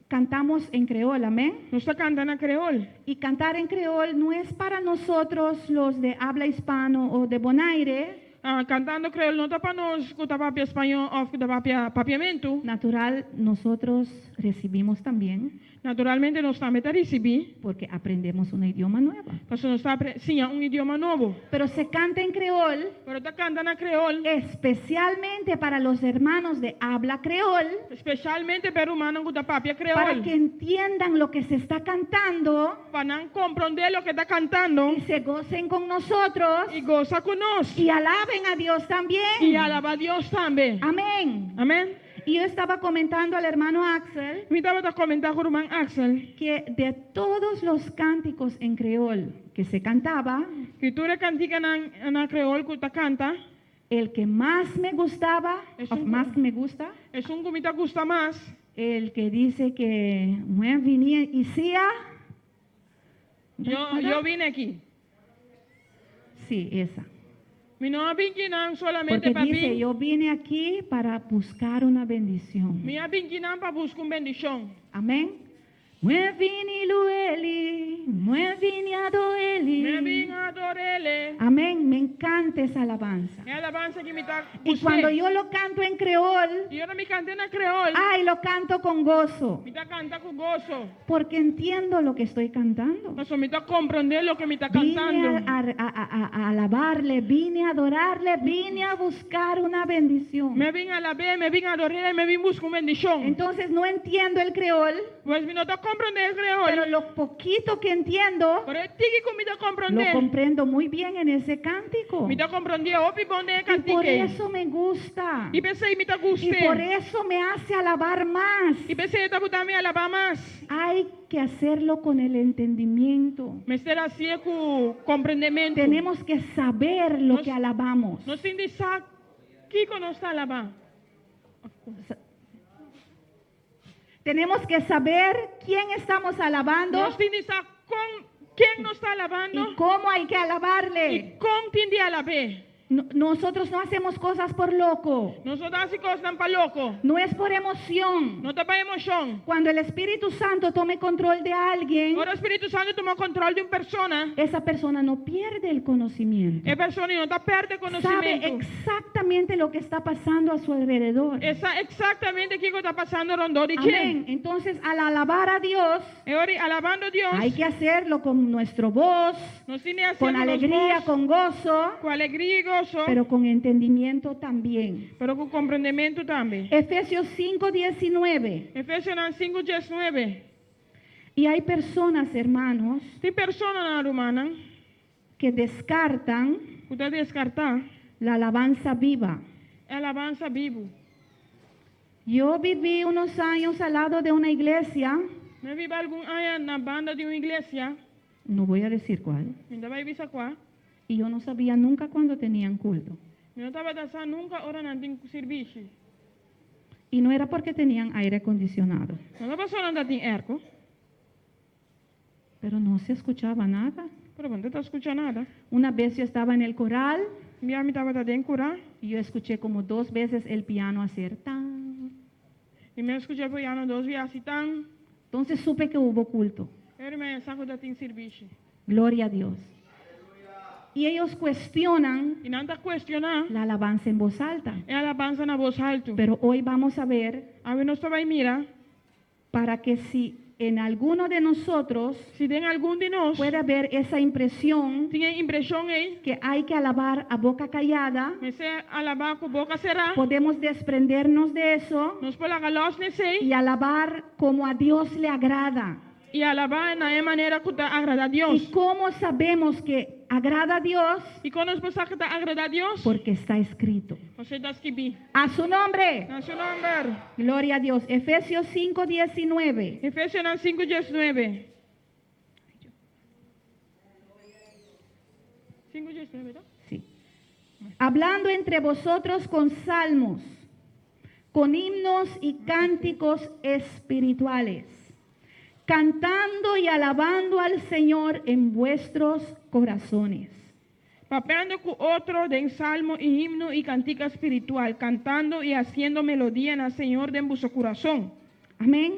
cantamos en creol, amén. Nos está cantando a creol. Y cantar en creol no es para nosotros los de habla hispano o de Bonaire. Cantando creol não está para nós com o papia espanhol ou com o papiamento. Natural, nosotros recibimos también Naturalmente nós também está receber. porque aprendemos un idioma nuevo. Porque nós está sim um idioma novo. Pero se canta en creol Pero está cantando a creol. especialmente para los hermanos de habla creol, Especialmente para humanos com a papia para creol. que entiendan lo que se está cantando Para não compreender o que está cantando. y se gocen con nosotros E goza conosco. y alaben a Dios E también. alaba a Deus também. Amén. Amém? Y yo estaba comentando al hermano Axel Me estava a comentar com o irmão Axel. que de todos los cánticos en creol que se cantaba, Que tu cantica na creol que está canta. el que más me gustaba, Es o un- más me gusta, É que me gusta mais. el que dice que "Mue vini y sia", Eu vim aqui. sí, esa. Me não vim aqui não solamente Porque para dice, vir. yo vine aquí para buscar una bendición. Me vim aqui não para buscar uma bendição. Amén. Mue vini lueli, mue vini Me adoeli. vim adorar Ele. Amén, me encanta esa alabanza. É a alabança que me está Y cuando yo lo canto en creol, E eu não me cantei na creol. ay, lo canto con gozo, Me está cantando com gozo. porque entiendo lo que estoy cantando. Mas me está compreendendo o que me está Vine cantando. a alabarle, vine a adorarle, vine a buscar una bendición. Me vim alabar, me vim adorar, me vim buscar uma bendição. Entonces no entiendo el creol, Pues me não está compreendendo pero creol. lo poquito que entiendo, Pero eu tenho que me está lo compreendendo. comprendo muy bien en ese cántico. Me está compreendendo. Ouvi bom de Y por cantique. eso me gusta. E pensei, me está Y por gostando. eso me hace alabar más. E pensei, está botando me alabar mais. Hay que hacerlo con el entendimiento. Me será assim com compreendimento. Tenemos que saber lo que alabamos. Nós temos de saber que nós está alabando. Tenemos que saber quién estamos alabando Nós temos de saber com quem nós está alabando y cómo hay que e alabarle. como tem de alabar. Nosotros no hacemos cosas por loco. Nós não damos coisas não para louco. No es por emoción. Não está para emoção. Cuando el Espíritu Santo tome control de alguien, Quando o Espírito Santo toma controle de uma pessoa, esa persona no pierde el conocimiento. a pessoa não está perde Sabe conhecimento. exactamente lo que está pasando a su alrededor. É exatamente o que está passando rondó de Amén. quem. Entonces, al alabar a Dios, E ora, alabando a Deus, hay que hacerlo con nuestra voz, nós temos con alegría, con gozo, com alegria e gozo, pero con entendimiento también. pero com compreendimento também. Efesios 5:19. Efésios 5:19. Y hay personas, hermanos, Tem pessoas na humana que descartan que está descartar la alabanza viva. a alabança vivo. Yo viví unos años al lado de una iglesia, Eu vi algum ano na banda de uma igreja, no voy a decir cuál, ainda vai ver qual. y yo no sabía nunca cuándo tenían culto. Eu não estava dançando nunca, ora não tem serviço. Y no era porque tenían aire acondicionado, Não estava só não tem erco, pero no se escuchaba nada. pero não está escutando nada. Una vez yo estaba en el coral Minha me estava dando curar, y yo escuché como 2 veces el piano hacer tan. e me escutei piano 2 vezes assim, tão. Entonces supe que hubo culto. Eu me saco da tem serviço. Gloria a Dios. Y ellos cuestionan E não está questionando, la alabanza en voz alta. é alabança na voz alta. Pero hoy vamos a ver A ver, nós estava aí, mira, para que si en alguno de nosotros si tem algum de nós puede haber esa impresión tem a impressão aí, que hay que alabar a boca callada, mas é alabar com boca cerrada, podemos desprendernos de eso nós podemos galos nesse y alabar como a Dios le agrada. e alabar na maneira que está agrada a Deus. ¿Y cómo sabemos que agrada a Dios? E quando nós pensamos que está agrada a Deus, Porque está escrito. você está escrevendo. A su nombre. Na seu nome. Gloria a Dios. Efesios 5:19. Efésios 5:19. 5:19, ¿verdad? Sí. Hablando entre vosotros con salmos, con himnos y cánticos espirituales, cantando y alabando al Señor en vuestros corazones. Papeando con otro de salmo y himno y cantica espiritual, cantando y haciendo melodía en el Señor de vuestro corazón. Amén.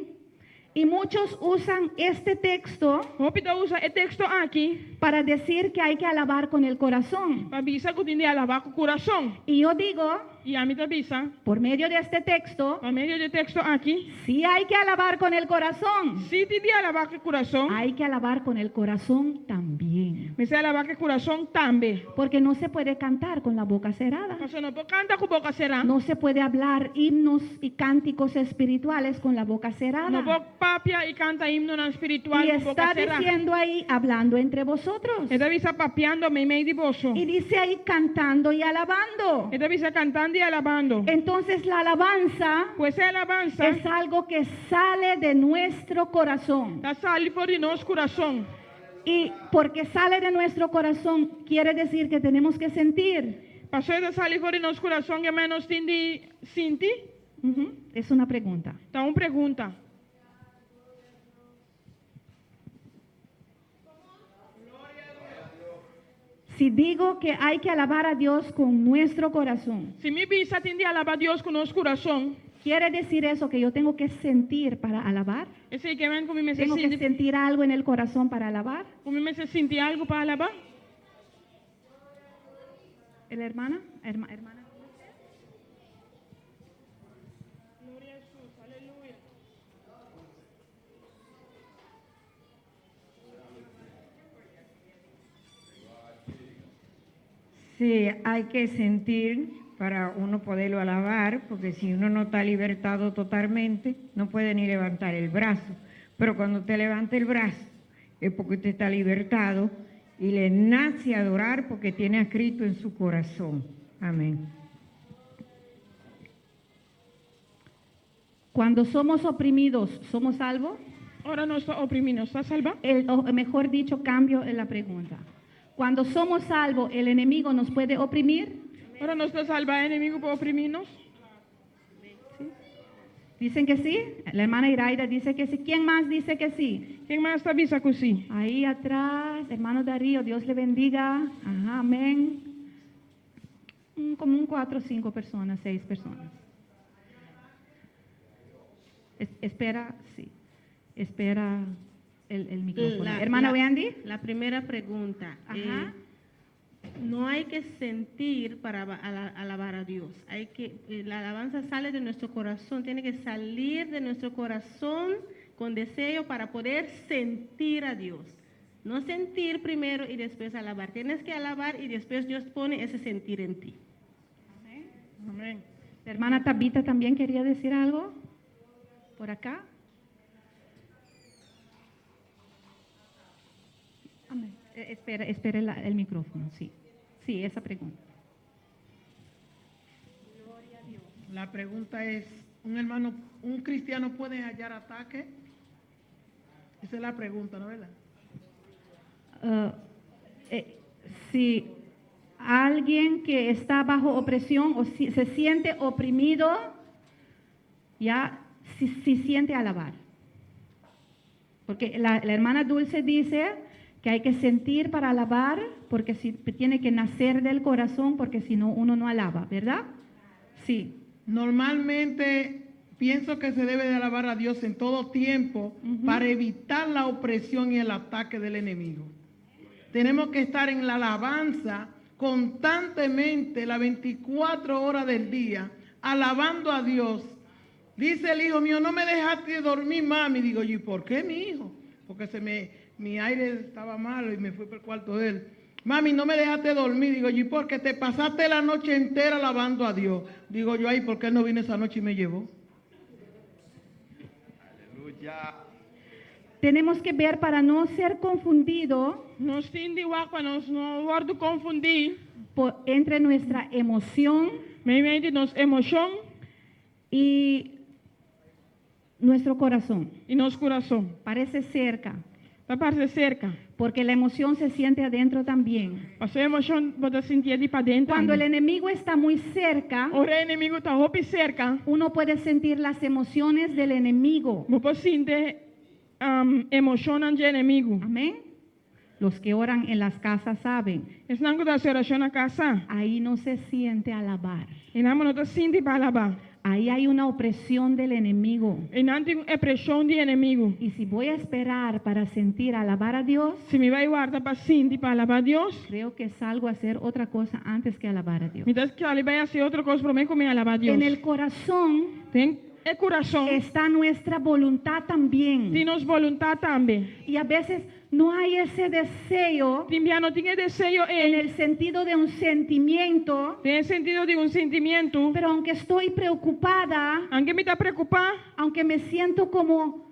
Y muchos usan este texto Rápido usa el texto aquí para decir que hay que alabar con el corazón. para avisar que tiene que alabar con corazón. Y yo digo, Y a mí te avisa, por medio de este texto, por medio del texto aquí, sí hay que alabar con el corazón. si te de alabar con corazón, Hay que alabar con el corazón también. me se alabar con corazón también. Porque no se puede cantar con la boca cerrada. Porque no puedo cantar con boca cerrada. No se puede hablar himnos y cánticos espirituales con la boca No cerrada. puedo papia y canta himno en espiritual Y con boca está cerrada. diciendo ahí, hablando entre vosotros. Esta avisa papeando me medio de bozo. Y dice ahí, cantando y alabando. Esta avisa cantando y alabando. Entonces la alabanza Pues esa alabanza es algo que sale de nuestro corazón. está saliendo de nuestro corazón. Y porque sale de nuestro corazón, quiere decir que tenemos que sentir. Pasó de salir de nuestro corazón que menos sinti. Ujú, es una pregunta. Está una pregunta. Si digo que hay que alabar a Dios con nuestro corazón, Si mi visa tiende a alabar a Dios con nuestro corazón, ¿quiere decir eso que yo tengo que sentir para alabar? ese que ven conmigo me se ¿Tengo que siente, sentir algo en el corazón para alabar? conmigo me se siente algo para alabar. ¿La hermana? Hermana. Sí, hay que sentir para uno poderlo alabar, porque si uno no está libertado totalmente, no puede ni levantar el brazo. Pero cuando usted levanta el brazo, es porque usted está libertado y le nace adorar porque tiene escrito en su corazón. Amén. Cuando somos oprimidos, ¿somos salvos? Ahora no está oprimido, ¿está salva? O mejor dicho, cambio en la pregunta. Cuando somos salvos, ¿el enemigo nos puede oprimir? Ahora no está salva, el enemigo puede oprimirnos. ¿Dicen que sí? La hermana Iraida dice que sí. ¿Quién más dice que sí? ¿Quién más está avisa que sí? Ahí atrás, hermano Darío, Dios le bendiga. Ajá, amén. Como un 4 o 5 personas, 6 personas. Espera, sí. Espera el micrófono. Hermana Wendy. La primera pregunta. Ajá. No hay que sentir para alabar a Dios. La alabanza sale de nuestro corazón, tiene que salir de nuestro corazón con deseo para poder sentir a Dios. No sentir primero y después alabar. Tienes que alabar y después Dios pone ese sentir en ti. Amén. La hermana Tabita también quería decir algo. Por acá. Amén. Espera el micrófono, sí. Sí, esa pregunta. La pregunta es, ¿un cristiano puede hallar ataque? Esa es la pregunta, ¿no es verdad? Si alguien que está bajo opresión o si se siente oprimido, ya si siente alabar. Porque la hermana Dulce dice que hay que sentir para alabar, porque tiene que nacer del corazón, porque si no, uno no alaba, ¿verdad? Sí. Normalmente pienso que se debe de alabar a Dios en todo tiempo para evitar la opresión y el ataque del enemigo. Tenemos que estar en la alabanza constantemente, las 24 horas del día, alabando a Dios, Dice el hijo mío, no me dejaste dormir, mami. Digo yo, ¿y por qué, mi hijo? Porque mi aire estaba malo y me fui para el cuarto de él. Mami, no me dejaste dormir. Digo yo, ¿y por qué te pasaste la noche entera alabando a Dios? Digo yo, ay, ¿por qué no vine esa noche y me llevó? Aleluya. Tenemos que ver para no ser confundido Nós temos de ir para nós não vamos confundir entre nuestra emoción mediante nossa emoção y nuestro corazón. e nosso coração. Parece cerca, Está parte cerca. porque la emoción se siente adentro también. Passou a emoção, você sentir de para dentro. Cuando el enemigo está muy cerca, O rei inimigo está roupa cerca. uno puede sentir las emociones del enemigo. Você pode sentir emoção de inimigo. Amén. Los que oran en las casas saben, Es não que da oração na casa. ahí no se siente alabar. E não está sentindo para alabar. Ahí hay una opresión del enemigo. E não tem pressão de inimigo. Y si voy a esperar para sentir alabar a Dios, Se me vai guardar para sentir para alabar a Deus, creo que salgo a hacer otra cosa antes que alabar a Dios. me diz que ele vai fazer outra coisa para mim como alabar a Deus. En el corazón Tem o coração. está nuestra voluntad también. Tem nossa vontade também. Y a veces no hay ese deseo Tem não tem desejo en el sentido de un sentimiento, tem sentido de sentimento. pero aunque estoy preocupada, Aunque me está preocupado, aunque me siento como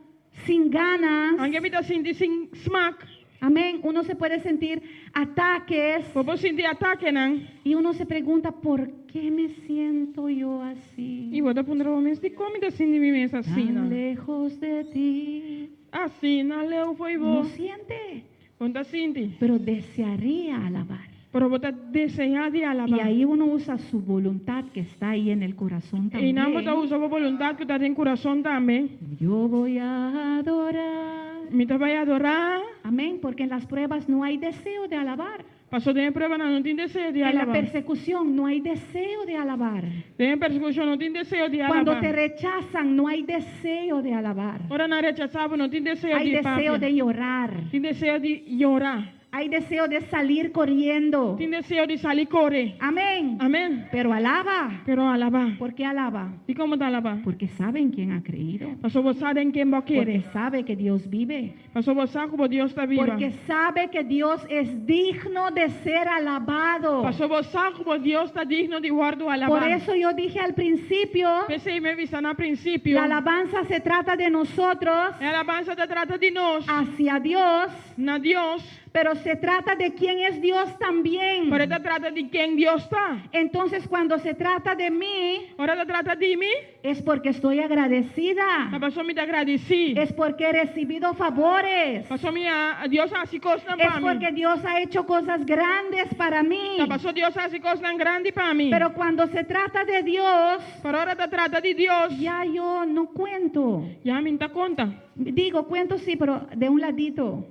sin ganas, aunque me está sentindo sem smack, amén, uno se puede sentir ataques vou sentir ataque não. y uno se pregunta, ¿por qué me siento yo así? E vou dar para um momento de como está sentindo me assim, Tan não. lejos de ti. Assim, não leu foi No bom. siente, Vou tá sentindo. pero desearía alabar. Pero vou tá desejar de Y alabar. ahí uno usa su voluntad que está ahí en el corazón E não vou también. usar a vontade que está em coração também. Yo voy a adorar. Me tá vai adorar. Amén, porque en las pruebas no hay deseo de alabar. Passou de prova, não tem desejo de En la alabar. persecución no hay deseo de alabar. Tem persecução, não tem desejo de Cuando alabar. te rechazan no hay deseo de alabar. Ora na rechazava, não tem desejo Hay de deseo papi. de llorar. Tem desejo de llorar. Hay deseo de salir corriendo. Tem desejo de sair correr. Amén. Amém. Pero alaba. Pero alabar. ¿Por qué alaba? E como está alabar? Porque saben quién ha creído. Passou você em quem você Porque quer. sabe que Dios vive. Passou você como Deus está vivo. Porque sabe que Dios es digno de ser alabado. Passou você como Deus está digno de guardar Por alabar. eso yo dije al principio, Pensei me vista no princípio. la alabanza se trata de nosotros A alabança te trata de nós. hacia Dios, Na Deus. pero se trata de quién es Dios también. Pero te trata de quem Deus está. Entonces cuando se trata de mí, Ora te trata de mim. es porque estoy A agradecida. pessoa me agradeci. Es porque he recibido favores. Passou a Deus assim coisas Es para mim. porque Dios ha hecho cosas grandes para mí. Passou Deus assim coisas grandes para mim. Pero cuando se trata de Dios, Pero ahora te trata de Deus. ya yo no cuento. Já me dá conta. Digo, cuento sí, pero de un ladito.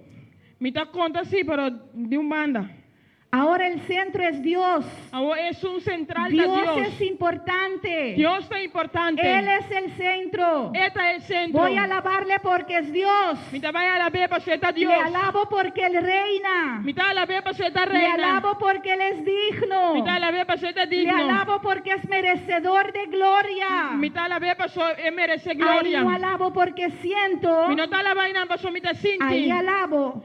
Me dá conta sim, pero de banda. Ahora el centro es Dios. Agora é central de Dios Deus. es importante. Deus é importante. Él es el centro. Este é o centro. Voy a alabarle porque es Dios. Me vai alabar para ser Deus. Le alabo porque Él reina. Me dá alabar para ser Le reina. alabo porque Él es digno. Me dá alabar para ser Le digno. alabo porque es merecedor de gloria. Me dá alabar para ser merecer Ahí glória. no alabo porque siento. Me não dá alabar não para ser me sentir. Ahí alabo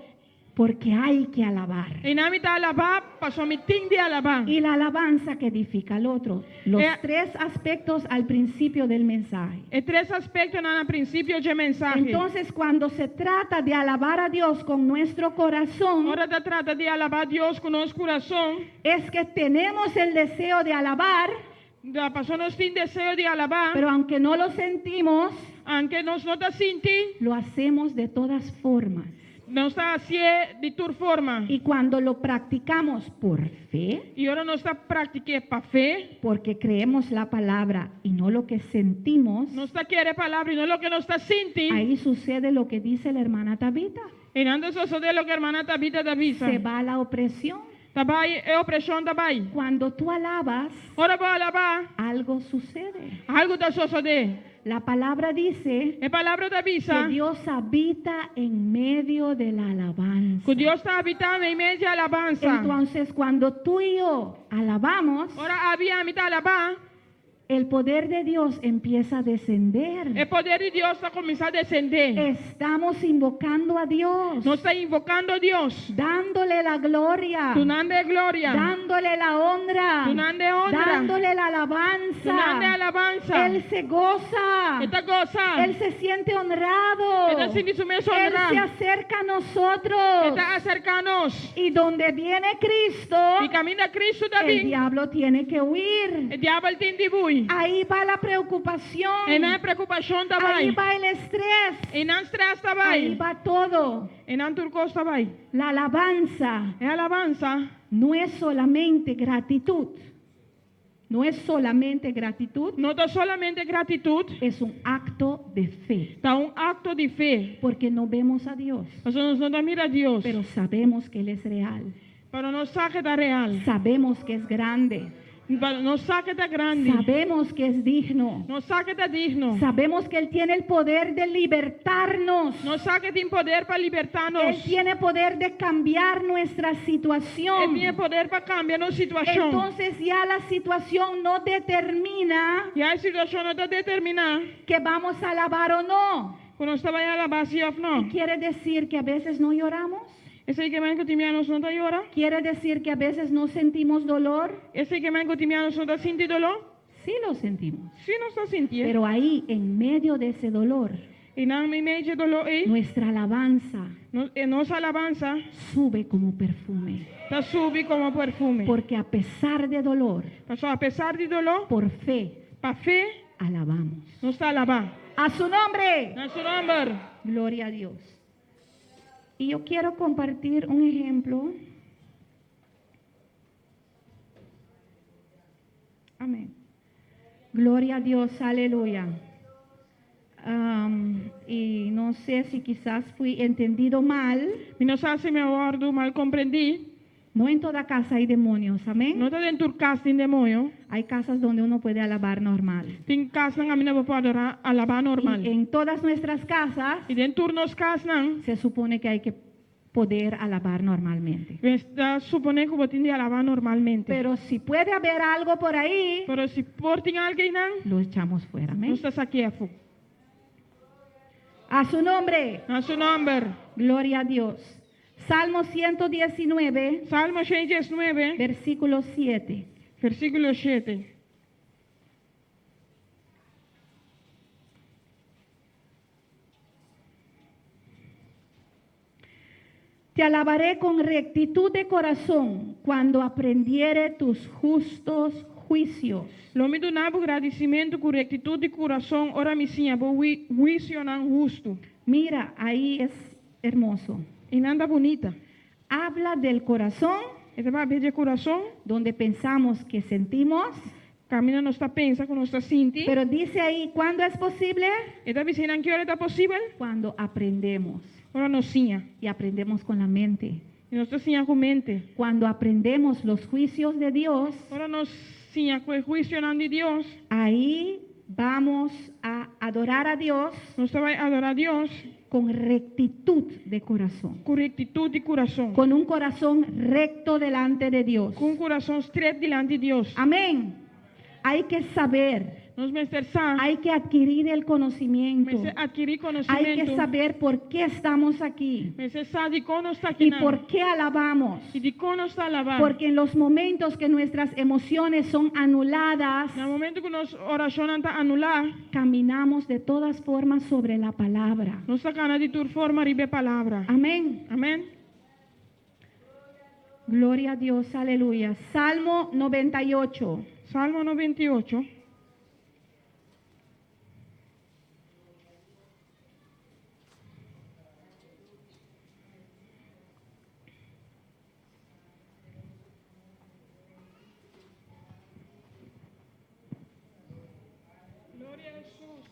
porque hay que alabar. E não me dá alabar para ser me tem de alabar. Y la alabanza que edifica al otro. Los tres aspectos al principio del mensaje. E três aspectos no princípio de mensagem. Entonces, cuando se trata de alabar a Dios con nuestro corazón, Ahora te trata de alabar a Deus com nosso coração. es que tenemos el deseo de alabar, A pessoa não tem desejo de alabar. pero aunque no lo sentimos, Aunque nós não está sentindo, lo hacemos de todas formas. não está assim de toda forma. Y cuando lo practicamos por fe, E agora nós está praticando para fé. porque creemos la palabra y no lo que sentimos, Nós está querendo a palavra e não o que nós está sentindo. ahí sucede lo que dice la hermana Tabita. E não sucede o que a irmã Tabita avisa. Se va la opresión. Tabai é opressão tabai. Cuando tú alabas, Ora vou alabar. algo sucede. Algo está sucedendo. La palabra dice A palavra te avisa que Dios habita en medio de la alabanza. que Deus está habitando em meio de alabança. Entonces, cuando tú y yo alabamos, Ora havia me alabar. el poder de Dios empieza a descender. o poder de Deus está começando a descender. Estamos invocando a Dios, Nós estamos invocando a Deus, dándole la gloria, donando glória, dándole la honra, donando honra, dándole la donando alabanza. alabanza. Él se goza, Está goza, Él se siente honrado, está sentindo Él mesmo se honra, acerca a nosotros. está acercando-nos. Y donde viene Cristo, E caminha Cristo el Davi. diablo tiene que O huir. diabo tem de bui. Ahí va la preocupación, E na preocupação ahí também. va el estrés, E na estresse ahí também. va todo. E na turcos também. La alabanza É alabança. no es solamente gratitud, no es solamente gratitud, Não está solamente gratitude, es un acto de fe, está acto de fé. porque no vemos a Dios, Nós não estamos mira a Deus, pero sabemos que Él es real, para não saque da real, sabemos que es grande, para não saque da grande, sabemos que es digno, não saque da digno, sabemos que Él tiene el poder de libertarnos, não saque tem poder para Él libertar-nos. tiene poder de cambiar nuestra Ele situación. tem poder para cambiar nossa situação. Entonces ya la situación no determina E a situação não está determinada que vamos a alabar o no. quando está vai alabar se ou não. Quiere decir que a veces no lloramos. Esse que mais que timianos não está llora. Quiere decir que a veces no sentimos dolor. Esse que mais que timianos não está sentindo dolor. Sí lo sentimos. Se não está sentindo. Pero ahí, en medio de ese dolor, E na meio de dolor aí, nuestra alabanza nossa alabança sube como perfume. está sube como perfume. Porque a pesar de dolor, Pastor, apesar de dolor, por fe, para fé, alabamos. não está alabar. A su nombre. Na seu nome. Gloria a Dios. Y yo quiero compartir un ejemplo. Amén. Gloria a Dios, aleluya. Y no sé si quizás fui entendido mal. E não sabe se me abordo mal compreendi. No en toda casa hay demonios, amén. Não está dentro de casa tem demônio. Hay casas donde uno puede alabar normal. Tem casa na minha para adorar, alabar normal. Y en todas nuestras casas E dentro de nos casa não. se supone que hay que poder alabar normalmente. Está supone que botin de alabar normalmente. Pero si puede haber algo por ahí, Pero se portem alguém não, lo echamos fuera, não amén. está saqueado. A su nombre, Na seu nome. gloria a Dios. Salmo 119, Salmo 119, versículo 7. versículo 7. Te alabaré con rectitud de corazón cuando aprendiere tus justos juicios. Lo me donava agradecimento com rectitude de coração, ora me sinha bo juízo não justo. Mira, ahí es hermoso. E nada bonita. Habla del corazón, Essa vai ver de coração, donde pensamos que sentimos, camina não está pensa, quando está sente. pero dice ahí, ¿cuándo es posible? Está dizendo que hora está possível? Cuando aprendemos. Ora não sinha. Y aprendemos con la mente. E não está sinha com mente. Cuando aprendemos los juicios de Dios, Ora não sinha com juízo não de Deus. ahí vamos a adorar a Dios Não está vai adorar a Deus con rectitud de corazón, com rectitude de coração. con un corazón recto delante de Dios. Com coração estreito diante de Deus. Amén. Hay que saber, Nos me estressar. hay que adquirir el conocimiento, Me adquirir hay que conhecimento. saber por qué estamos aquí Me cessar de como está aqui y não. por qué alabamos. E de como está alabar. Porque en los momentos que nuestras emociones son anuladas, No momento que nos oração não está anular, caminamos de todas formas sobre la palabra. nos sacana de tu forma ribe palavra. Amén. Amém. Gloria a Dios, aleluya. Salmo 98. Salmo 98.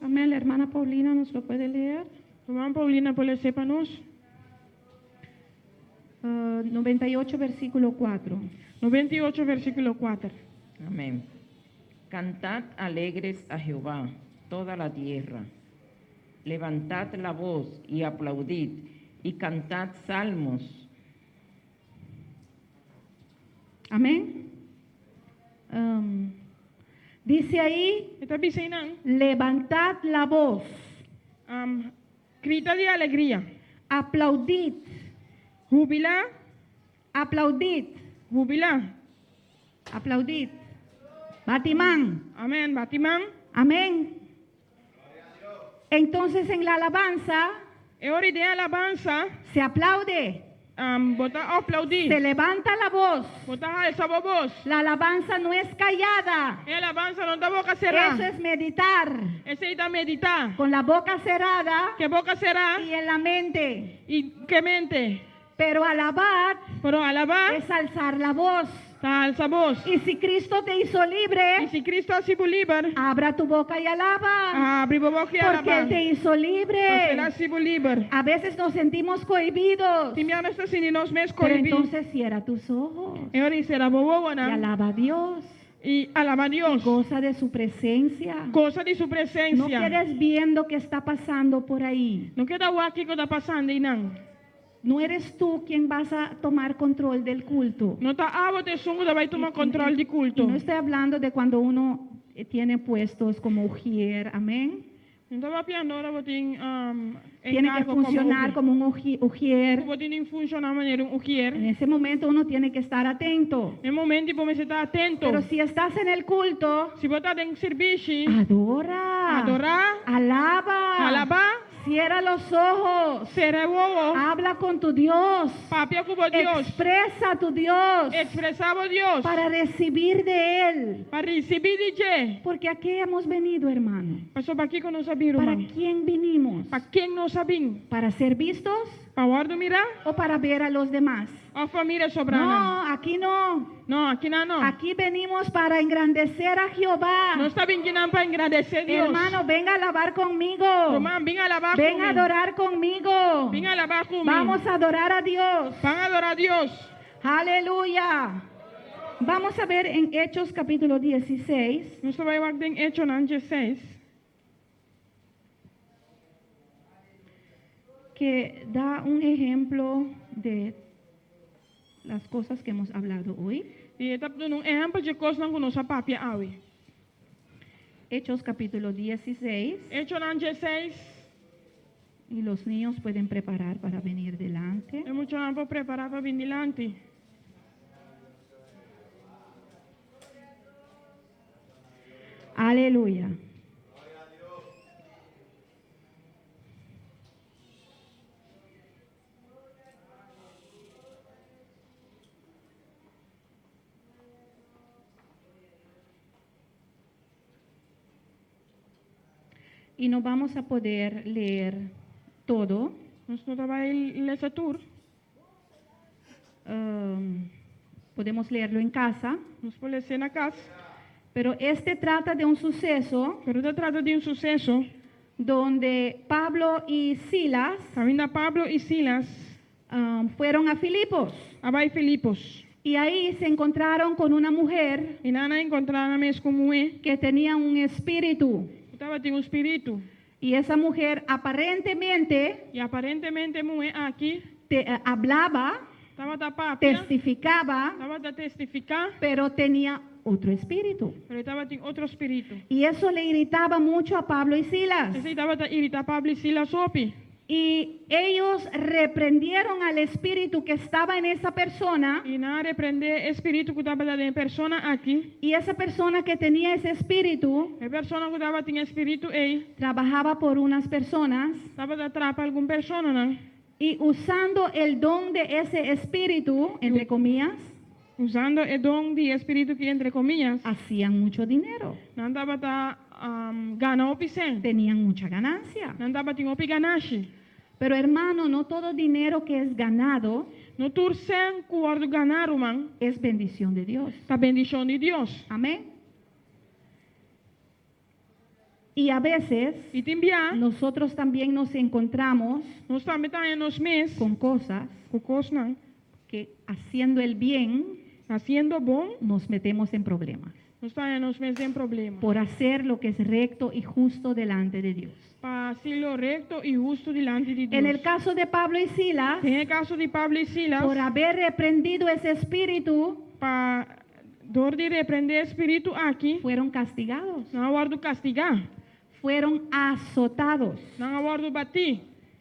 Amén. La hermana Paulina nos lo puede leer. Irmã Paulina, pode ser para nós? 98, versículo 4. 98, versículo 4. Amén. Cantad alegres a Jehová, toda la tierra. Levantad la voz y aplaudid, y cantad salmos. Amén. Dice ahí, Está diciendo, levantad la voz, grita de alegría. aplaudid, Jubila, aplaudid, jubila. aplaudid. Batimán, Amén, Batimán. amén. Entonces en la alabanza E ora de alabanza, se aplaude, bota aplaudir. se levanta la voz. Bota alza a voz. La alabanza no es callada, E alabanza non da boca cerrada. eso es meditar. Ese está meditar. Con la boca cerrada Que boca será y en la mente. y que mente. Pero alabar Pero alabar, es alzar la voz. está alza voz. Y si Cristo te hizo Y libre, si Cristo ha sido libre, abra tu boca y alaba. abri boca y Porque alaba. Él te hizo libre. Será sido libre. A veces nos sentimos cohibidos. Si me han estado sin nos mes Pero cohibido. entonces cierra tus ojos E ora será bobo y buena. alaba a Dios. Y alaba a Dios. Goza de su presencia. Cosa de su No presencia. quedes viendo qué está pasando por ahí. No queda aquí que está pasando y nan. No eres tú quien vas a tomar control del culto. No está abo de sungo da vai tomar control de Y culto. no estoy hablando de cuando uno tiene puestos como ujier, amén. Não estava piando ahora botin Tiene que funcionar como un ujier. botin funcionar maneira um ujier. En ese momento uno tiene que estar atento. No momento tipo me se está atento. Pero si estás en el culto, Se botar em serviço, adora, adorar, alaba, alabar, cierra los ojos, será bobo. habla con tu Dios, Papia com Deus. expresa a tu Dios Expressava Deus. para recibir de Él. Para receber de je. Porque aquí hemos venido, hermano. Passou para aqui que não sabia, ¿Para irmão. quién vinimos? Para quem não sabia. ¿Para ser vistos Para guardo mirar. o para ver a los demás? A família sobrana. No, aquí no. Não, aqui não. Aquí venimos para engrandecer a Jehová. Não está bem que não para agradecer a Deus. Hermano, venga a alabar conmigo. Irmão, vem alabar Ven a comigo. adorar conmigo. Vem alabar comigo. Vamos a adorar a Dios. Van a adorar a Dios. Aleluya. Vamos a ver en Hechos capítulo 16. Nós vai ver em Hechos 16. Que da un ejemplo de las cosas que hemos hablado hoy. E está dando exemplo de coisas que nós papia awi. Hechos capítulo 16. Hechos 16. Y los niños pueden preparar para venir delante. É muito tempo preparar para vir delante. Aleluya. Y no vamos a poder leer todo. Nós não vai ler essa tour. Podemos leerlo en casa. Nós podemos ler na casa. Pero este trata de un suceso Pero se trata de um sucesso. donde Pablo y Silas Ainda Pablo e Silas. fueron a Filipos. Abai Filipos. Y ahí se encontraron con una mujer E Nana encontraram a mes como é. que tenía un espíritu. Estava tem espírito. Y esa mujer aparentemente E aparentemente mulher aqui. hablaba, Estava da papia. testificaba, Estava da testificar. pero tenía otro espíritu. Pero estava tem outro espírito. Y eso le irritaba mucho a Pablo y Silas. Esse estava da irritar Pablo e Silas sopi. Y ellos reprendieron al espíritu que estaba en esa persona. E na repreender espírito que estava da persona aqui. Y esa persona que tenía ese espíritu A persona que estava tinha espírito aí. trabajaba por unas personas Estava da trapa alguma persona, não? y usando el don de ese espíritu, entre comillas, Usando o dom de espírito que entre comillas. hacían mucho dinero. Não estava da gana o pisen. Tenían mucha ganancia. Não estava tinha o ganache. Pero hermano, no todo dinero que es ganado No turcen cuarto ganar, man. es bendición de Dios. La bendición de Dios. Amén. Y a veces Y te envía. nosotros también nos encontramos Nos também tá en los mes. con cosas Com coisa, que haciendo el bien haciendo bom. nos metemos en problemas. Nos está en los mes en problema. Por hacer lo que es recto y justo delante de Dios. Para hacer lo recto y justo delante de Dios. En el caso de Pablo y Silas, En el caso de Pablo y Silas. por haber reprendido ese espíritu, Para Door die repreende espírito aqui, fueron castigados, não aguardo castigar, fueron azotados não aguardo batir,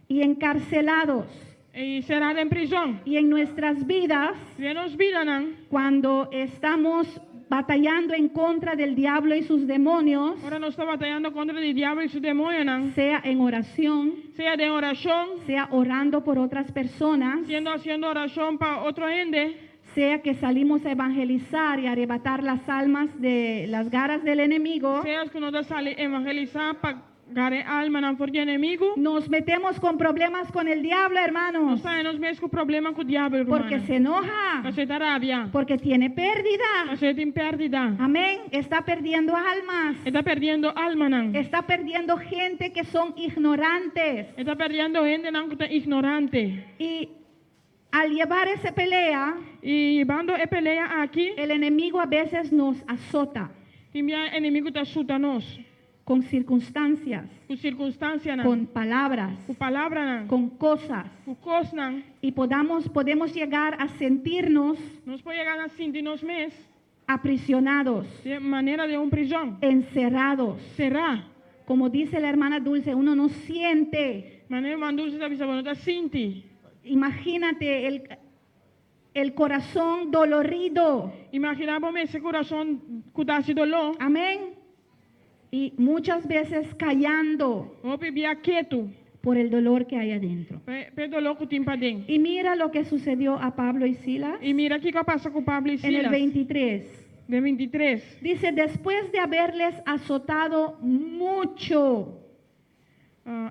y encarcelados. e será em prisão. Y en nuestras vidas, Se nos vida não, cuando estamos batallando en contra del diablo y sus demonios, agora nós estamos batalhando contra o diabo e seu demônio não, sea en oración, seja de oração, sea orando por otras personas, haciendo oração para outro gente, sea que salimos a evangelizar y arrebatar las almas de las garras del enemigo, seja que nós saímos evangelizar para gare alma não for de inimigo, nos metemos con problemas con el diablo, hermanos, nós saímos mesmo com problema com o diabo, porque se enoja, você está rabia, porque tiene pérdida. você tem pérdida, Amén. Está perdiendo almas. está perdendo alma não, Está perdiendo gente que son ignorantes. está perdendo gente não que está ignorante. Y al llevar esa pelea, E llevando a pelea aqui, el enemigo a veces nos azota também o inimigo está chuta nós, con circunstancias, com circunstância não, con palabras, com palavra não, con cosas. com coisa não, Y podemos llegar a sentirnos nós podemos chegar a sentir-nos mesmos aprisionados, de maneira de prisão, encerrados. será, Como dice la hermana Dulce, uno no siente. maneira mandulce da bisa, não está senti. Imagínate el corazón dolorido. Imaginamos esse coração que está se dolor, Amén. Y muchas veces callando ou vivia quieto, por el dolor que hay adentro. pe dolor que tem para dentro. Y mira lo que sucedió a Pablo y Silas E mira aqui que passa com Pablo e en el Silas, 23. de 23. Dice, después de haberles azotado mucho,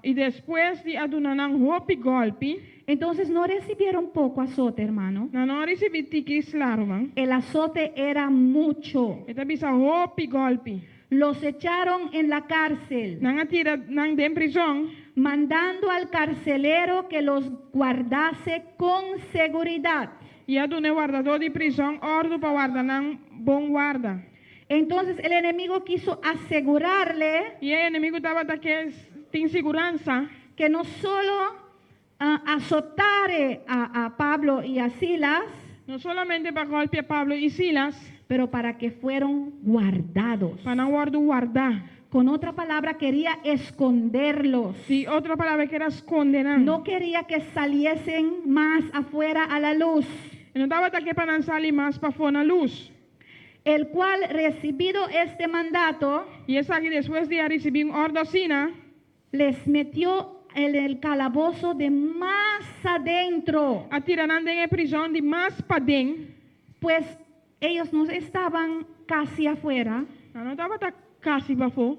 E depois de adunanan roupa e golpe, entonces no recibieron poco azote, hermano. não recebi tiques larva. El azote era mucho. Esta bisa roupa e golpe. Los echaron en la cárcel, Não atira, não tem prisão, mandando al carcelero que los guardase con seguridad. e adunei guardador de prisão, ordem para guardar não bom guarda. Entonces el enemigo quiso asegurarle E o inimigo estava que tem segurança, que no solo azotare a Pablo y a Silas, não solamente para golpear Pablo e Silas, pero para que fueron guardados. para não guardar. Con otra palabra, quería esconderlos. Se outra palavra que era esconder, No quería que saliesen más afuera a la luz, não estava aqui para não sair mais para fora na luz. el cual, recibido este mandato, E essa aqui, depois de receber ordem assim, les metió en el calabozo de más adentro, atirando em prisão de mais para dentro. pues ellos no estaban casi afuera. Não estava casi para fora.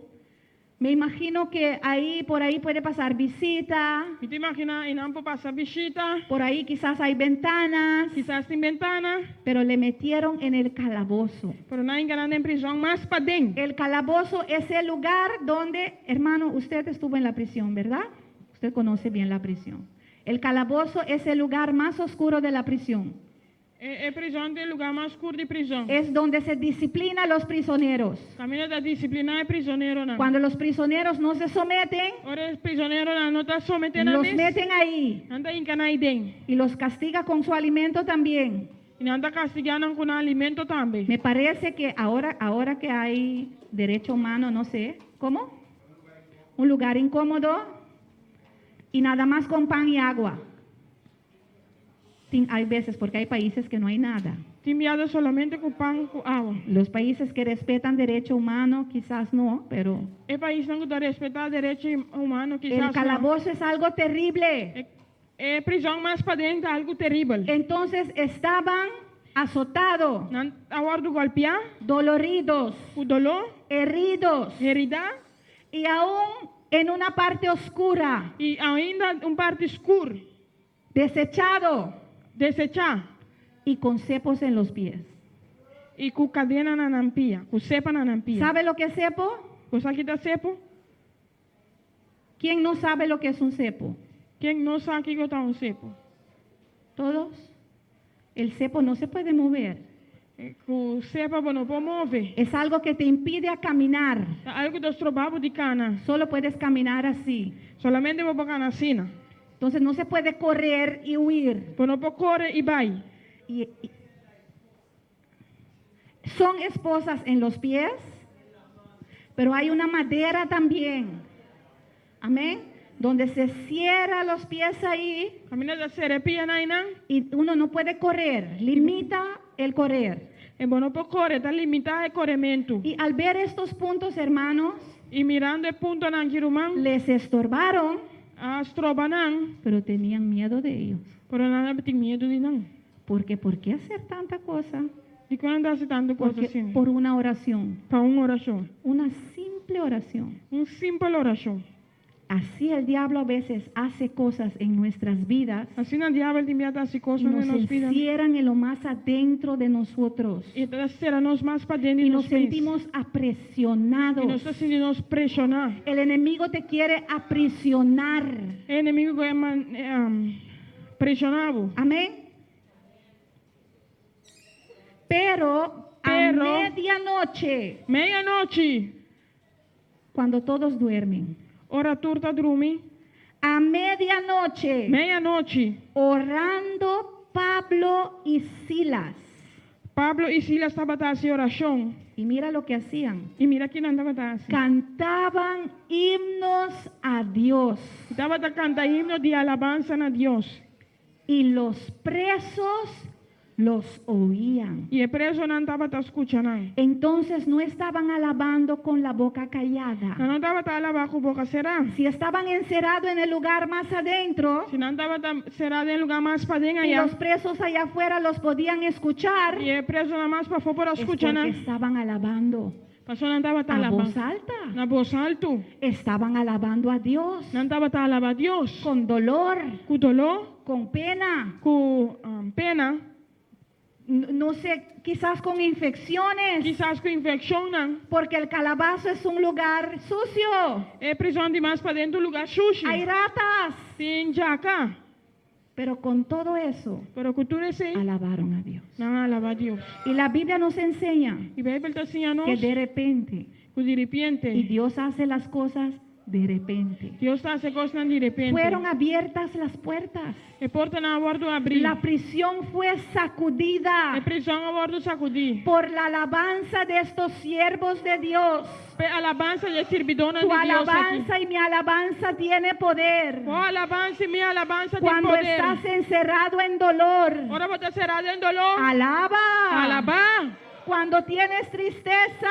Me imagino que por ahí puede pasar visita, E te imagina, e não passa visita, por ahí quizás hay ventanas, quizás tem ventana, pero le metieron en el calabozo. pero não enganando em prisão mais para dentro. El calabozo es el lugar donde, hermano, usted estuvo en la prisión, ¿verdad? Usted conoce bien la prisión. El calabozo es el lugar más oscuro de la prisión. Prisão é o lugar mais escuro de prisão. Es donde se disciplina a los prisioneros. Caminho da disciplina é prisioneiro, não. Cuando los prisioneros no se someten, Ora, prisioneiro não está sometendo a los meten ahí não está enganando aí dentro. y los castiga con su alimento también. E não está castigando com alimento também. Me parece que ahora que hay derecho humano, no sé, ¿cómo? Un lugar incómodo y nada más con pan y agua. Hay veces, porque hay países que no hay nada. Te enviado solamente com pão com água. Los países que respetan derecho humano, quizás no, pero É país não que respeitar direito humano, el quizás não. calabozo es algo terrible. É prisão mais para dentro, algo terrível. Entonces estaban azotados, Não agora do golpear, doloridos, o dolor, heridos herida y aún en una parte oscura, e ainda parte escura, desechado desechar y con cepos en los pies. e com cadena na nampia, com cepa na nampia. ¿Sabe lo que es cepo? Você aqui está cepo? ¿Quién no sabe lo que es un cepo? Quem não sabe que está um cepo? ¿Todos? El cepo no se puede mover. Com cepa não pode mover. Es algo que te impide a caminar. Algo dos trabalhos de cana. Solo puedes caminar así. Solamente vou para na sina. Entonces no se puede correr y huir. Não pode correr e vai. Y Son esposas en los pies, pero hay una madera también. Amén. Donde se cierra los pies ahí y uno no puede correr, limita el correr. Y al ver estos puntos, hermanos, les estorbaron, pero tenían miedo de ellos. Porque ¿por qué hacer tanta cosa? Porque por una oración, una simple oración. Así el diablo a veces hace cosas en nuestras vidas y nos encierran en lo más adentro de nosotros y nos sentimos aprisionados. El enemigo te quiere aprisionar. Amén. Pero a medianoche, cuando todos duermen, a medianoche, orando Pablo y Silas. Y mira lo que hacían. Cantaban himnos a Dios. Y los presos los oían. Entonces no estaban alabando con la boca callada. Si estaban encerrados en el lugar más adentro, y los presos allá afuera los podían escuchar, es porque estaban alabando a voz alta. Estaban alabando a Dios con dolor, con pena, no sé, quizás con infecciones, porque el calabazo es un lugar sucio, hay ratas, pero con todo eso alabaron a Dios. Y la Biblia nos enseña que de repente, y Dios hace las cosas de repente, fueron abiertas las puertas. La prisión fue sacudida por la alabanza de estos siervos de Dios. Tu alabanza y mi alabanza tiene poder. Cuando estás encerrado en dolor, alaba. Cuando tienes tristeza,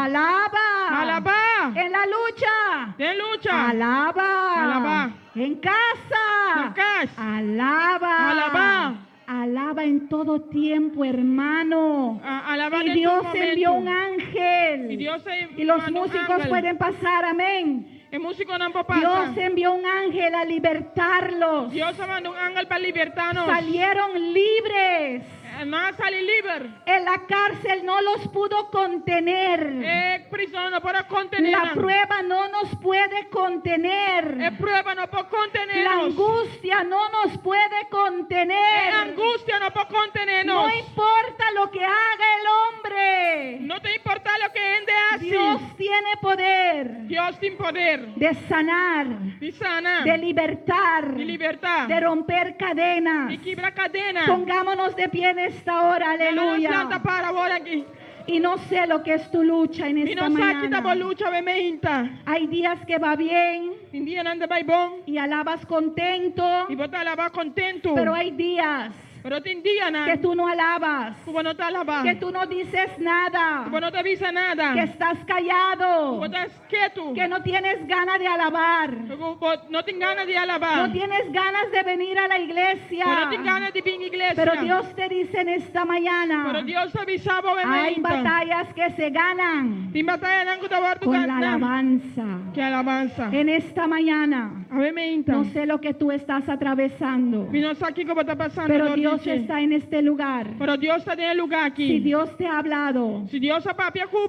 alaba. En la lucha, alaba. En casa, alaba. Alaba en todo tiempo, hermano. Y Dios envió un ángel. Y los músicos pueden pasar, amén. Dios envió un ángel a libertarlos. Salieron libres. En la cárcel no los pudo contener. La prueba no nos puede contener. La angustia no nos puede contener. No importa lo que haga el hombre. Dios tiene poder de sanar, de libertar, de romper cadenas. Pongámonos de pie en esta hora, aleluya. Y no sé lo que es tu lucha en esta mañana. Hay días que va bien y alabas contento, pero hay días que tú no alabas, que tú no dices nada, que estás callado, que no tienes ganas de alabar, no tienes ganas de venir a la iglesia, pero Dios te dice en esta mañana, hay batallas que se ganan con la alabanza. En esta mañana no sé lo que tú estás atravesando, pero Dios está en este lugar. Si Dios te ha hablado,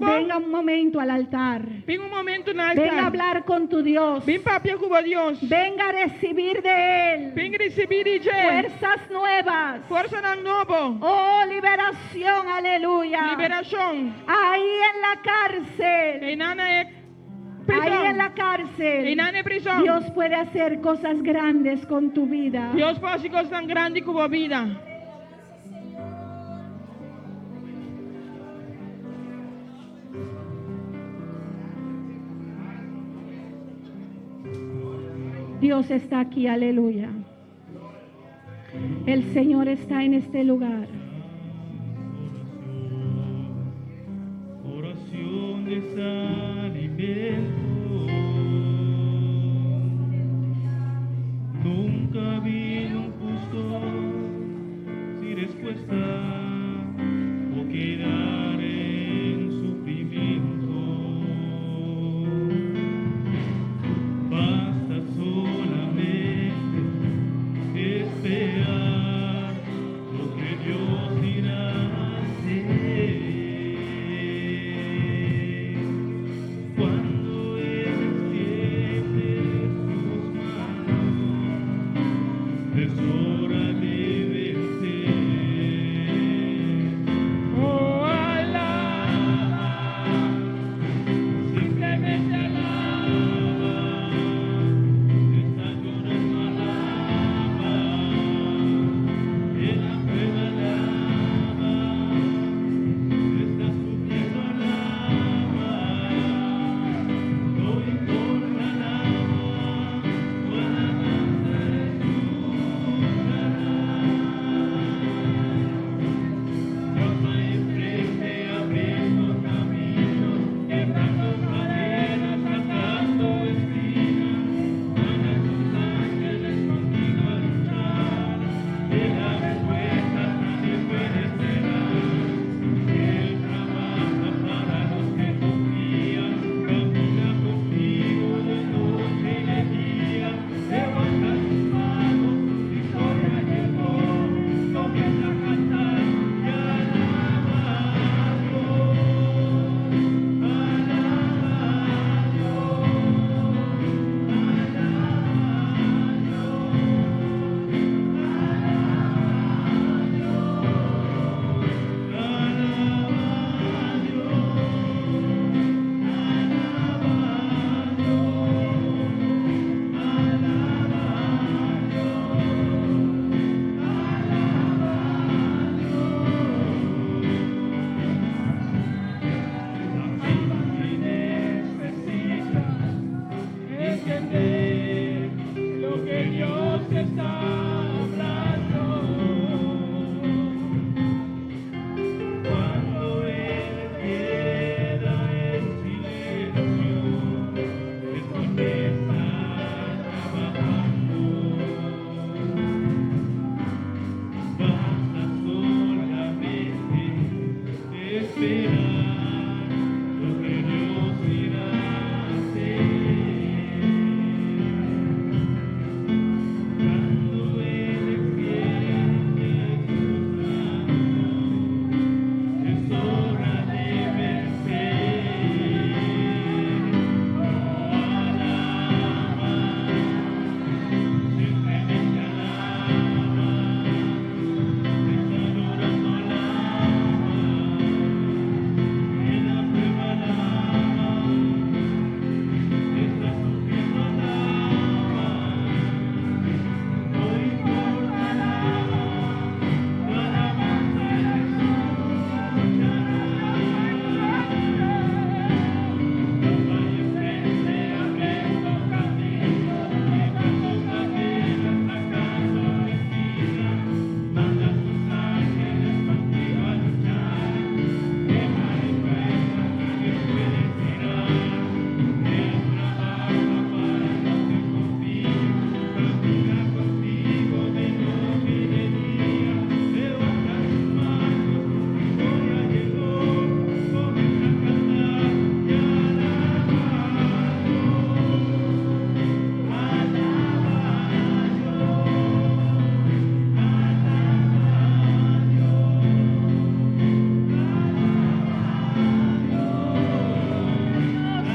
venga un momento al altar. Venga a hablar con tu Dios. Venga a recibir de Él fuerzas nuevas. Oh, liberación, aleluya. Ahí en la cárcel. Ahí en la cárcel, Dios puede hacer cosas grandes con tu vida. Dios está aquí, aleluya. El Señor está en este lugar. Oración desalimento. Nunca vi un justo sin respuesta o quedar en sufrimiento. Basta solamente esperar lo que Dios irá a hacer. Cuando Él extiende sus manos, es hora de vencer. Oh, alaba, simplemente alaba. Estás llorando, alaba. En la prueba alaba. Estás sufriendo, alaba. No importa, alaba. Tu alabanza escuchará. Dios va enfrente abriendo caminos, quebrando cadenas, sacando espinas. Manda sus ángeles contigo a luchar. De la respuesta nadie puede esperar. Él trabaja para los que confían, camina contigo de noche y de día. Levanta tus manos, tu victoria llegó. Comienza a cantar y alaba a Dios. Alaba a Dios. Necesita entender lo que Dios está hablando. Cuando Él queda en silencio, es porque está trabajando. Basta solamente esperar lo que Dios irá a hacer. Cuando Él extiende sus manos, es hora de vencer. Oh, alaba, simplemente alaba. Está llorando, alaba. En la prueba alaba. Está sufriendo, alaba. No importa, alaba. Tu alabanza escuchará. Dios va enfrente abriendo caminos, quebrando cadenas, sacando espinas. Manda sus ángeles contigo a luchar. En la respuesta nadie puede tirar. Él trabaja para los que confían, camina contigo de noche y de día. Levanta tus manos, tu victoria llegó. Comienza a cantar y alaba a Dios. Alaba a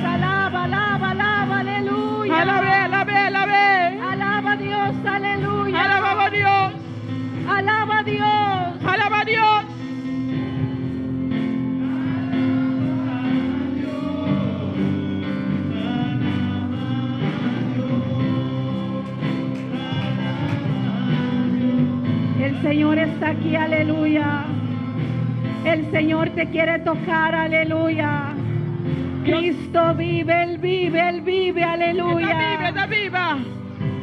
Alaba, alaba, alaba, aleluya. Alabe, alabe, alabe. Alaba a Dios, aleluya. Alaba a Dios. Alaba a Dios. Alaba a Dios. El Señor está aquí, aleluya. El Señor te quiere tocar, aleluya. Cristo vive, Él vive, Él vive, aleluya. Está viva, está viva.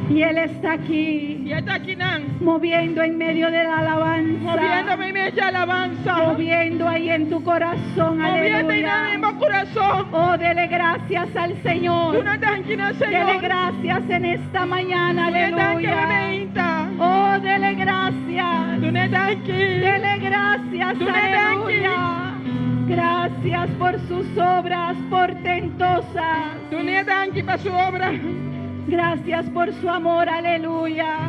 Y Él está aquí. Y está aquí moviendo en medio de la alabanza. Moviéndome en medio de la alabanza. Moviendo ahí en tu corazón. Moviendo Aleluya. en mi corazón. Oh, dele gracias al Señor. Dele gracias en esta mañana. Aleluya. Oh, dele gracias. Dele gracias. Aleluya. Gracias por sus obras portentosas. Gracias por su amor, aleluya.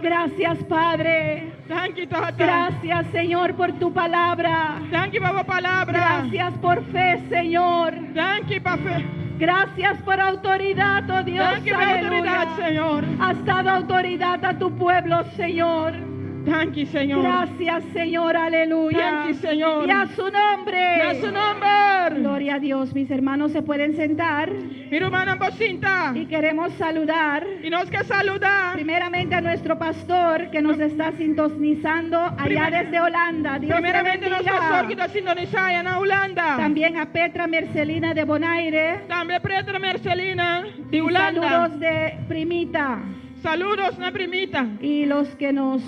Gracias, Padre. Gracias, Señor, por tu palabra. Gracias por fe, Señor. Gracias por autoridad, oh Dios. Aleluya. Has dado autoridad a tu pueblo, Señor. Señor. Gracias, Señor, aleluya. Señor. Y a su nombre. A su nombre. Gloria a Dios. Mis hermanos se pueden sentar. Y queremos saludar. Primeramente a nuestro pastor que nos está sintonizando allá desde Holanda. Dios te bendiga. También a Petra Mercelina de Bonaire. Saludos de Primita. Saludos, una primita. Y los que nos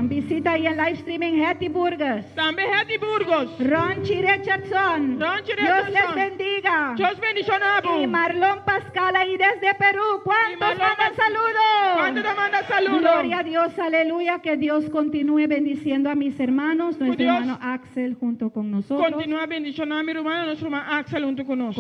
visitan ahí en live streaming, Hetty Burgos. También Hetty Burgos. Ronchi Richardson. Dios les bendiga. Dios bendiga. Y Marlon Pascal ahí desde Perú. ¿Cuántos mandan saludos? ¿Cuántos mandan saludos? Gloria a Dios, aleluya. Que Dios continúe bendiciendo a mis hermanos. Nuestro hermano Axel junto con nosotros. Continúa bendiciendo a mi hermano, nuestro hermano Axel junto con nosotros.